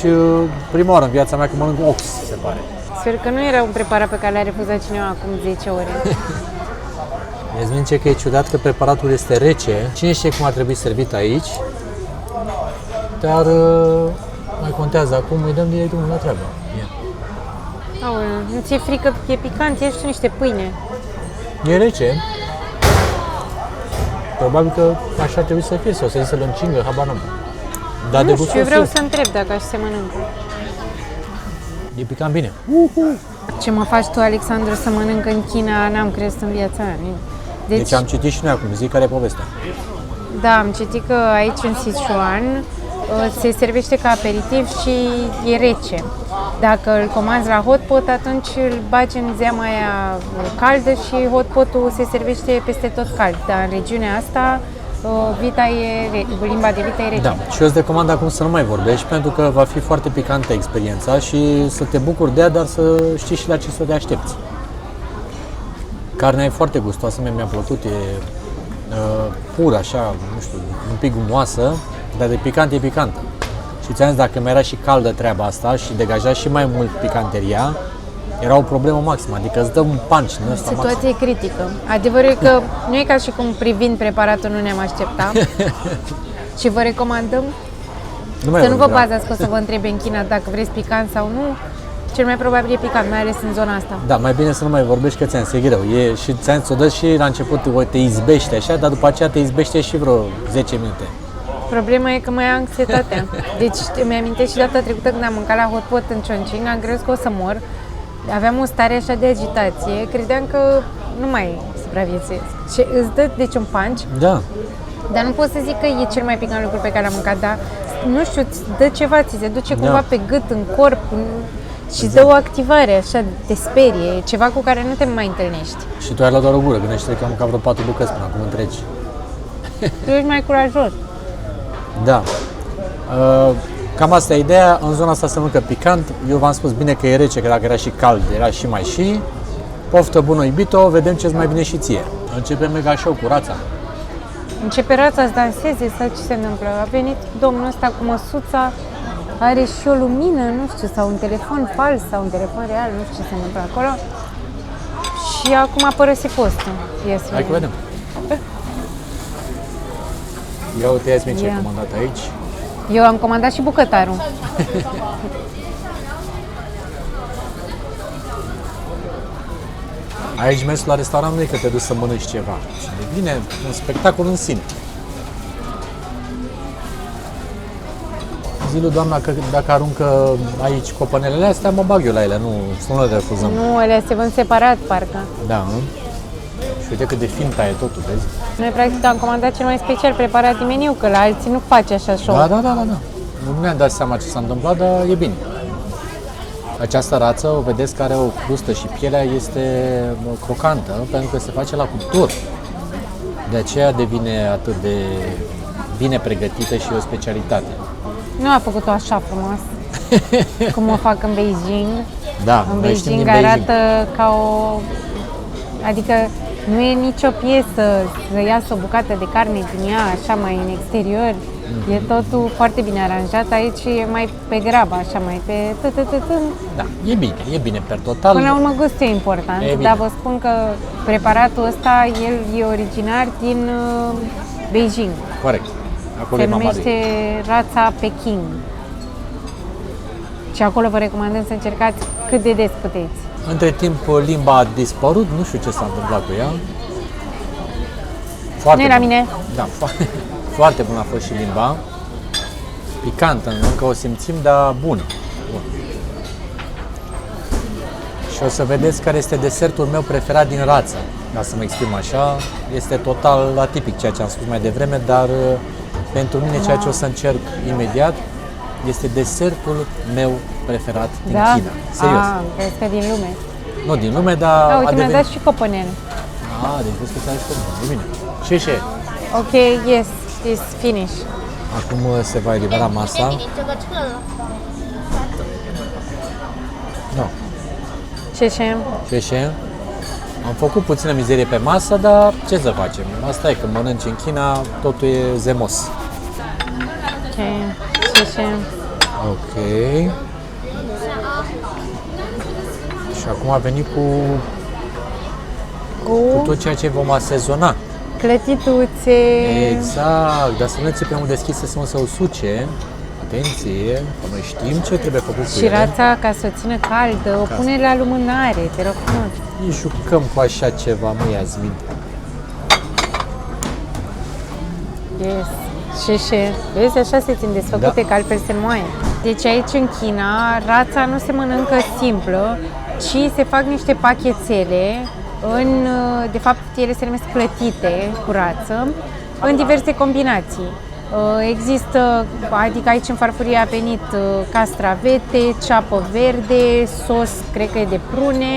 prima oară în viața mea că mănânc ox, se pare. Sper că nu era un preparat pe care l-a refuzat cineva acum 10 ore. Îți zice că e ciudat că preparatul este rece. Cine știe cum ar trebui servit aici? Dar mai contează acum, îi dăm direct la treabă. Aoleu, nu ți-e frică, e picant, ești tu niște pâine. E rece. Probabil că așa ar trebui să fie, sau să-l încingă, habar n-am. Dar Nu știu, eu vreau să întreb dacă așa se mănâncă. E picant bine. Ce mă faci tu, Alexandru, să mănânc în China, n-am crezut în viața mea. Deci am citit și noi acum, zic care e povestea. Da, am citit că aici în Sichuan se servește ca aperitiv și e rece. Dacă îl comanzi la hotpot, atunci îl bagi în zeama aia caldă și hotpotul se servește peste tot cald. Dar în regiunea asta limba de vita e rece. Da, și eu îți recomand acum să nu mai vorbești, pentru că va fi foarte picantă experiența și să te bucuri de ea, dar să știi și la ce să te aștepți. Carnea e foarte gustoasă, mi-a plăcut, e pură, așa, nu știu, un pic gumoasă, dar de picant e picantă. Și ți-am zis, dacă mai era și caldă treaba asta și degaja și mai mult picanteria, era o problemă maximă, adică îți dă un punch din ăsta maxim. Situație critică. Adevărul e că nu e ca și cum privind preparatul nu ne-am așteptat și vă recomandăm să nu vă bazați că o să vă întrebe în China dacă vreți picant sau nu. Cel mai probabil e picant, mai ales în zona asta. Da, mai bine să nu mai vorbești că ți-am zis, e greu. Și ți-am zis, o dă și la început te izbește așa, dar după aceea te izbește și vreo 10 minute. Problema e că mai am anxietatea. Deci îmi amintesc și data trecută când am mâncat la hotpot în Chongqing, am crezut că o să mor. Aveam o stare așa de agitație, credeam că nu mai supraviețuiesc. Și îți dă deci un punch. Da. Dar nu pot să zic că e cel mai picant lucru pe care l-am mâncat, dar nu știu, îți dă ceva, ți se duce cumva pe gât, în corp și îți dă o activare, așa, te sperie, ceva cu care nu te mai întâlnești. Și tu ai luat doar o gură, gândește-te că am mâncat vreo 4 bucăți până acum întregi. Tu ești mai curajos. Da. Cam asta e ideea, în zona asta se mănâncă picant, eu v-am spus bine că e rece, că dacă era și cald, era și mai și. Poftă bună, iubito, vedem ce-ți mai bine și ție. Începem mega show cu rața. Începe rața să danseze sau ce se întâmplă? A venit domnul ăsta cu măsuța, are și o lumină, nu știu, sau un telefon fals sau un telefon real, nu știu ce se întâmplă acolo. Și acum a părăsit postul. Hai că vedem. Ia uite, ia-ți mie ce ai comandat aici. Eu am comandat și bucătarul. Aici mergi la restaurant nu e că te duci să mănânci ceva. Și devine un spectacol în sine. Zi lui doamna că dacă aruncă aici copănelele astea, mă bag eu la ele, nu le refuzăm. Nu, ele se vând separat, parcă. Da, nu? Și uite cât de fin taie totul, vezi? Noi, practic, am comandat cel mai special preparat din meniu, că la alții nu face așa show. Da. Nu ne-am dat seama ce s-a întâmplat, dar e bine. Această rață, o vedeți, că are o crustă și pielea este crocantă, pentru că se face la cuptor. De aceea devine atât de bine pregătită și o specialitate. Nu a făcut-o așa frumos, cum o fac în Beijing. Da, în noi știm Beijing din arată ca o... Adică nu e nicio piesă să iasă o bucată de carne din ea, așa mai în exterior. E totul foarte bine aranjat, aici e mai pe grabă, așa mai pe Da, e bine per total. Până la urmă gustul e important, dar vă spun că preparatul ăsta, el e originar din Beijing. Corect. Acolo se numește rața Peking. Și acolo vă recomandăm să încercați cât de des puteți. Între timp limba a dispărut, nu știu ce s-a întâmplat cu ea. Foarte nu e la mine. Da, foarte bună a fost și limba. Picantă, încă o simțim, dar bună. Și o să vedeți care este desertul meu preferat din rață. Ca să mă exprim așa, este total atipic ceea ce am spus mai devreme, dar pentru mine ceea ce o să încerc imediat este desertul meu preferat din China. Serios. Crezi că din lume. Nu din lume, dar uite, mi-a dat și copănel. Deci vezi că ți-a și copănel. E bine. Ce? Ok, yes, it's finished. Acum se va elibera masa. Nu. Ce? Am făcut puțină mizerie pe masă, dar ce să facem? Asta e, când mănânci în China, totul e zemos. Ok, și Ok. Și acum a venit cu tot ceea ce vom asezona. clătituțe. Exact, dar să nu țipem deschise să nu se usuce. Atenție, că noi știm ce trebuie făcut cu Și ele. rața, ca să o țină caldă, o pune la lumânare, te rog frumos. Ne jucăm cu așa ceva, mă, Iasmin. Yes. Și, vezi, așa se țin desfăcute, Da. că altfel se moaie. Deci aici în China, rața nu se mănâncă simplă, ci se fac niște pachețele, de fapt ele se numesc clătite cu rață, în diverse combinații. Există, adică aici în farfurie a venit castravete, ceapă verde, sos, cred că e de prune,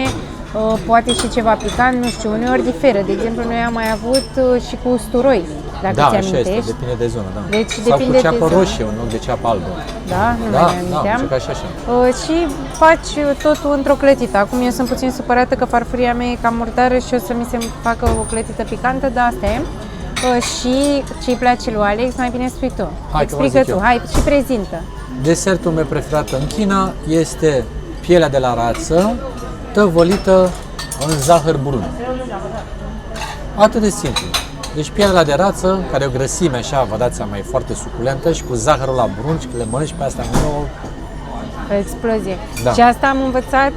poate și ceva picant, nu știu, uneori diferă. De exemplu, noi am mai avut și cu usturoi, dacă Da, ți așa amintești. este, depinde de zonă, da. Deci sau depinde cu de ceapă zonă. roșie, în loc de ceapă albă. Da, nu Da, mai da, aminteam. am și așa. Și faci totul într-o clătită. Acum eu sunt puțin supărată că farfuria mea e cam murdară și o să mi se facă o clătită picantă, dar asta e. Și ce-i place lui Alex, mai bine spui tu. Hai că vă Explică zic tu, eu. hai și prezintă. Desertul meu preferat în China este pielea de la rață tăvălită în zahăr brun. Atât de simplu. Deci pielea de rață, care e o grăsime așa, vă dați seama, e foarte suculentă și cu zahărul la brun și le mănânci pe astea în ouă. O explozie. Da. Și asta am învățat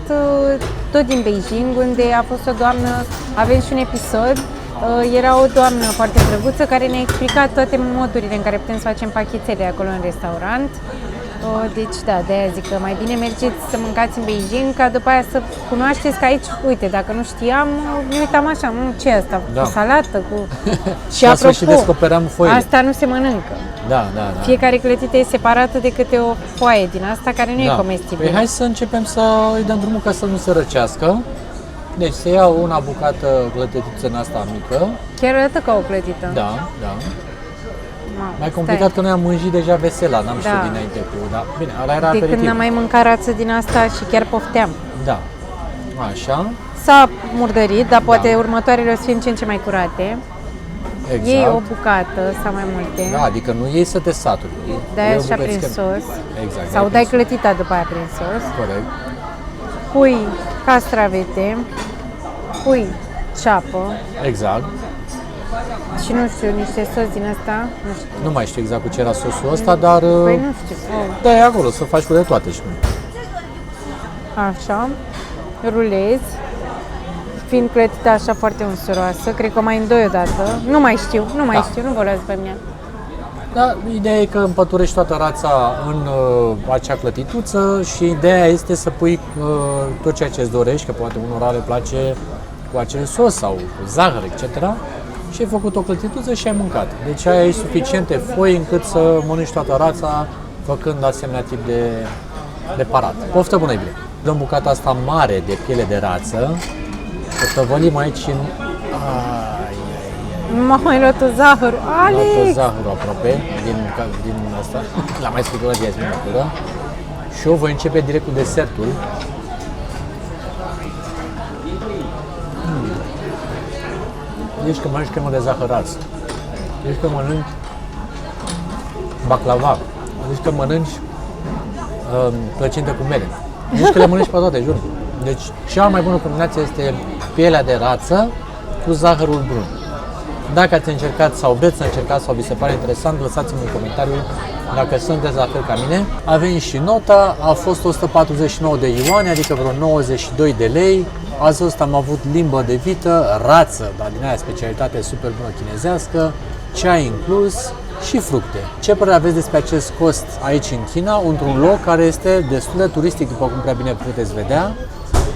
tot din Beijing, unde a fost o doamnă, avem și un episod, era o doamnă foarte drăguță care ne-a explicat toate modurile în care putem să facem pachetele acolo în restaurant. Deci da, de-aia zic că mai bine mergeți să mâncați în Beijing ca după aia să cunoașteți că aici, uite, dacă nu știam, ne uitam așa, ce e asta, Da. cu salată, cu... Și Ca să apropo, și descoperam foile. asta nu se mănâncă. Da, da, da. Fiecare clătită e separată de câte o foaie din asta care nu e comestibilă. Păi hai să începem să îi dăm drumul ca să nu se răcească. Deci se ia una bucată clătituță în asta mică. Chiar arată ca o clătită. Da, da. Mamă, Mai complicat că noi am mânjit deja vesela, n-am Da. știut dinainte cu, dar bine, ăla era De când aperitiv. n-am mai mâncat rață din asta și chiar pofteam. Da. Așa, S-a murdărit, dar poate următoarele o să fie în ce în ce mai curate. exact. Iei o bucată sau mai multe. Da, adică nu iei să te saturi. Dai Iei o așa bucățică. prin sos. Exact. Sau dai prin clătita după aia prin sos. sos. Corect. Pui castravete. Pui ceapă. Exact. Și nu știu, niște sos din asta. Nu știu. Nu mai știu exact cu ce era sosul ăsta, dar Păi nu știu. da, e acolo, să faci cu de toate și nu. Așa. Rulezi. Fiind clătită așa foarte unsuroasă, cred că o mai îndoi odată. Nu mai știu, Da. nu vă luați pe mine. Da, ideea e că împăturești toată rața în acea clătituță și ideea este să pui tot ceea ce îți dorești, că poate unora le place cu acel sos sau cu zahăr, etc. Și ai făcut o clătituță și ai mâncat. Deci ai suficiente foi încât să mănânci toată rața făcând asemenea tip de parat. Poftă bună, bine! Dăm bucata asta mare de piele de rață, o tăvălim aici în... M-a mai luat zahăr. Luat Alex! zahărul aproape din asta. L-am mai scuturat de Iasmin acolo. Și eu voi începe direct cu desertul. Deci că mănânci cremă de zahăr ars. Deci că mănânci baklava. Deci că mănânci plăcinte cu mere. Deci că le mănânci pe toate, jur. Deci cea mai bună combinație este pielea de rață cu zahărul brun. Dacă ați încercat sau vreți să încercați sau vi se pare interesant, lăsați-mi un comentariu dacă sunteți la fel ca mine. Avem și nota, a fost 149 de yuani, adică vreo 92 de lei. Azi ăsta am avut limbă de vită, rață, dar din aia specialitate super bună chinezească, ceai inclus și fructe. Ce părere aveți despre acest cost aici în China, într-un loc care este destul de turistic, după cum prea bine puteți vedea?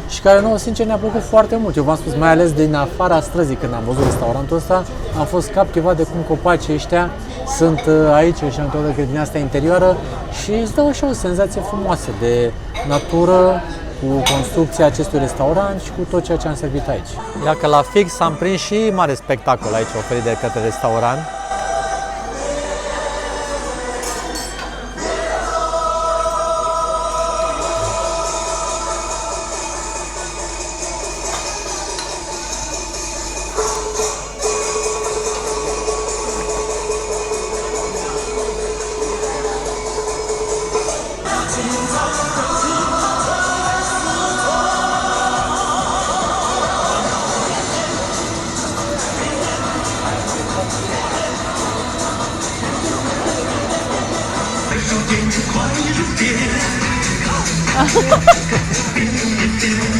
Și care nouă, sincer, ne-a plăcut foarte mult. Eu v-am spus, mai ales din afara străzii, când am văzut restaurantul ăsta, am fost captivat de cum copacii ăștia sunt aici și în toată grădina asta interioară și îți dă așa o senzație frumoasă de natură, cu construcția acestui restaurant și cu tot ceea ce am servit aici. Ia că la fix am prins și mare spectacol aici oferit de către restaurant.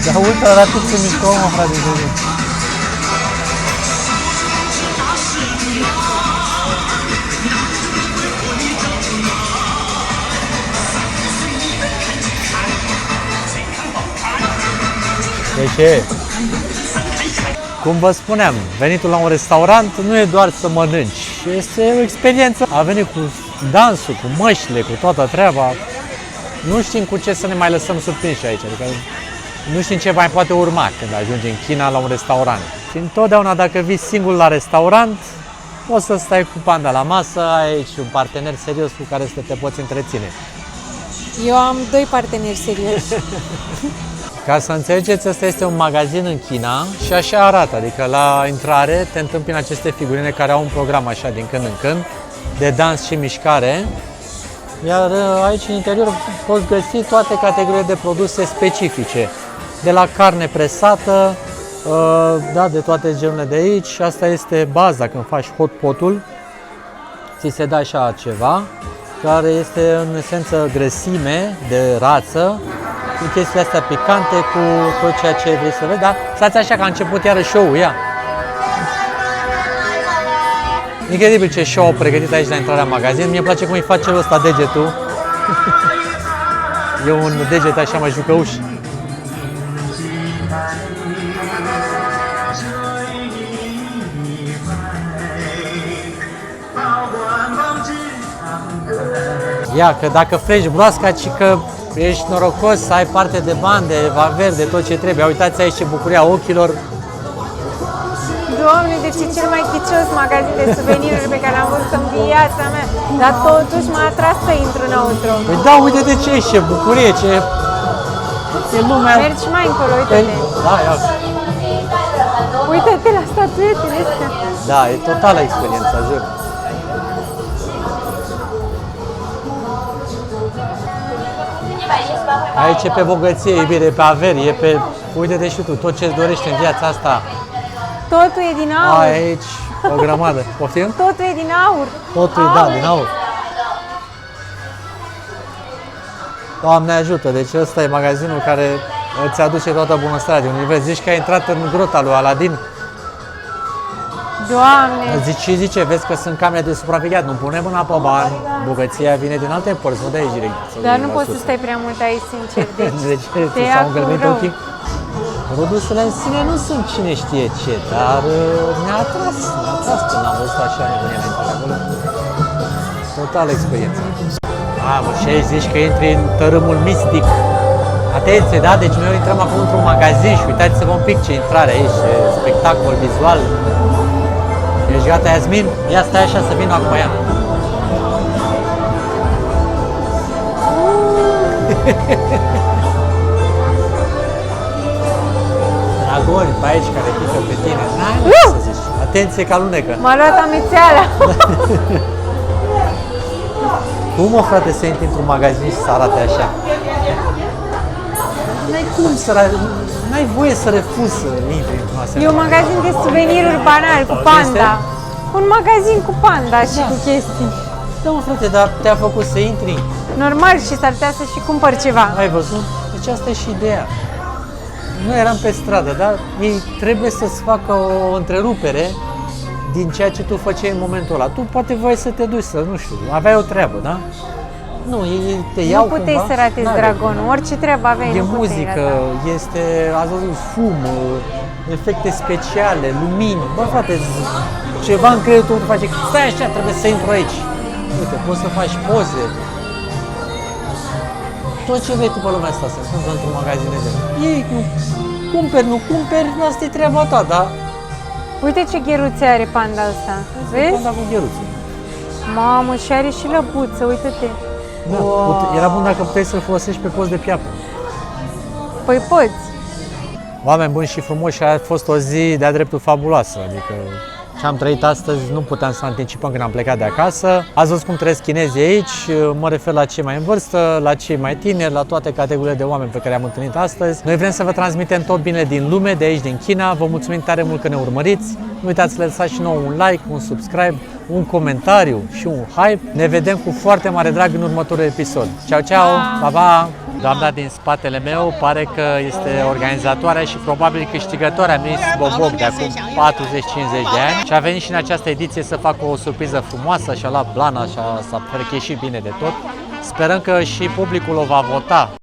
Dar ultra rapid se mișcă omul, frate, de zi. De ce? Cum vă spuneam, venitul la un restaurant nu e doar să mănânci, este o experiență. A venit cu dansul, cu măștile, cu toată treaba. Nu știm cu ce să ne mai lăsăm surprinși aici, adică nu știm ce mai poate urma când ajungi în China la un restaurant. Și întotdeauna dacă vii singur la restaurant, poți să stai cu Panda la masă, ai aici un partener serios cu care să te poți întreține. Eu am 2 parteneri serioși. Ca să înțelegeți, ăsta este un magazin în China și așa arată, adică la intrare te întâmpină aceste figurine care au un program așa din când în când, de dans și mișcare, iar aici în interior poți găsi toate categoriile de produse specifice, de la carne presată, da, de toate genurile de aici, și asta este baza când faci hot pot-ul, ți se dă așa ceva, care este în esență grăsime de rață, cu chestiile astea picante, cu tot ceea ce vrei să vezi, da? Stați așa că a început iară show-ul, ia! Incredibil ce show au pregătit aici la intrarea în magazin. Mie îmi place cum îi face celul ăsta degetul. E un deget așa mai jucăuș. Ia, că dacă freci broasca, ci că ești norocos să ai parte de bani, de verde, de tot ce trebuie. Uitați aici ce bucuria ochilor. Doamne, deci e cel mai chicios magazin de suveniruri pe care l-am văzut în viața mea. Dar totuși m-a atras să intru înăuntru. Păi da, uite de ce ești, ce bucurie, ce... E lumea... Mergi mai încolo, uite-te. Da, ia. Uite-te la statuetele astea. Da, e totală experiența, jur. Aici e pe bogăție, iubire, pe averi, e pe... Uite-te și tu, tot ce-ți dorești în viața asta. Totul e din aur. Ai aici o grămadă. Poftim? Totul e din aur. Totul e, da, din aur. Doamne ajută, deci ăsta e magazinul care îți aduce toată bunăstarea din univers. Zici că ai intrat în grota lui Aladin. Doamne! Zice, vezi că sunt camere de supravegheat, nu pune mâna pe bani, bogăția vine din alte părți, nu de aici direct. Dar nu poți să stai prea mult aici, sincer, deci te s-au îngălbenit ochii. Produsele în sine nu sunt cine știe ce, dar ne-a atras când am văzut așa nebunie la intrare acolo. Total experiență. Mă, și aici zici că intri în tărâmul mistic. Atenție, da? Deci noi intrăm acum într-un magazin și uitați-vă un pic ce intrare aici, ce spectacol vizual. Ești gata, Iasmin? Ia stai așa să vină acum ea. Dragoni pe aici care pică pe tine. N-ai să zici. Atenție că alunecă. M-a luat amețeala. Cum, mă, frate, să intri într-un magazin și să arate așa? N-ai cum să... N-ai voie să refuzi să intri într-un asemenea. E un magazin de suveniruri banal, cu panda. Un magazin cu panda și cu chestii. Da, mă, frate, dar te-a făcut să intri? Normal, și s-ar putea să și cumpăr ceva. Ai văzut? Deci asta e și ideea. Noi eram pe stradă, dar ei trebuie să-ți facă o întrerupere din ceea ce tu făceai în momentul ăla. Tu poate voiai să te duci, să, nu știu, aveai o treabă, da? Nu, ei te iau Nu puteai cumva, să ratezi dragonul, orice treabă aveai, e nu puteai muzică, rata. este, ați văzut, fum, efecte speciale, lumini. Bă, frate, ceva în creierul tău te face, stai așa, trebuie să intru aici. Uite, poți să faci poze. Tot ce vrei tu pe lumea asta se întâmplă într-un magazin de genul. Ei, cumperi, nu cumperi, asta e treaba ta, da? Uite ce gheruțe are panda asta, vezi? Panda cu gheruțe. Mamă, și are și lăbuță, uite-te. Da, era bun dacă puteai să-l folosești pe post de piatră. Păi poți. Oameni buni și frumoși, a fost o zi de-a dreptul fabuloasă, adică ce am trăit astăzi nu puteam să anticipăm când am plecat de acasă. Ați văzut cum trăiesc chinezii aici, mă refer la cei mai în vârstă, la cei mai tineri, la toate categoriile de oameni pe care am întâlnit astăzi. Noi vrem să vă transmitem tot bine din lume, de aici, din China. Vă mulțumim tare mult că ne urmăriți. Nu uitați să lăsați și nouă un like, un subscribe, un comentariu și un hype. Ne vedem cu foarte mare drag în următorul episod. Ciao, ciao, pa, pa! Doamna din spatele meu pare că este organizatoarea și probabil câștigătoarea Miss Boboc de acum 40-50 de ani și a venit și în această ediție să facă o surpriză frumoasă și a luat blana și s-a frecheșit bine de tot. Sperăm că și publicul o va vota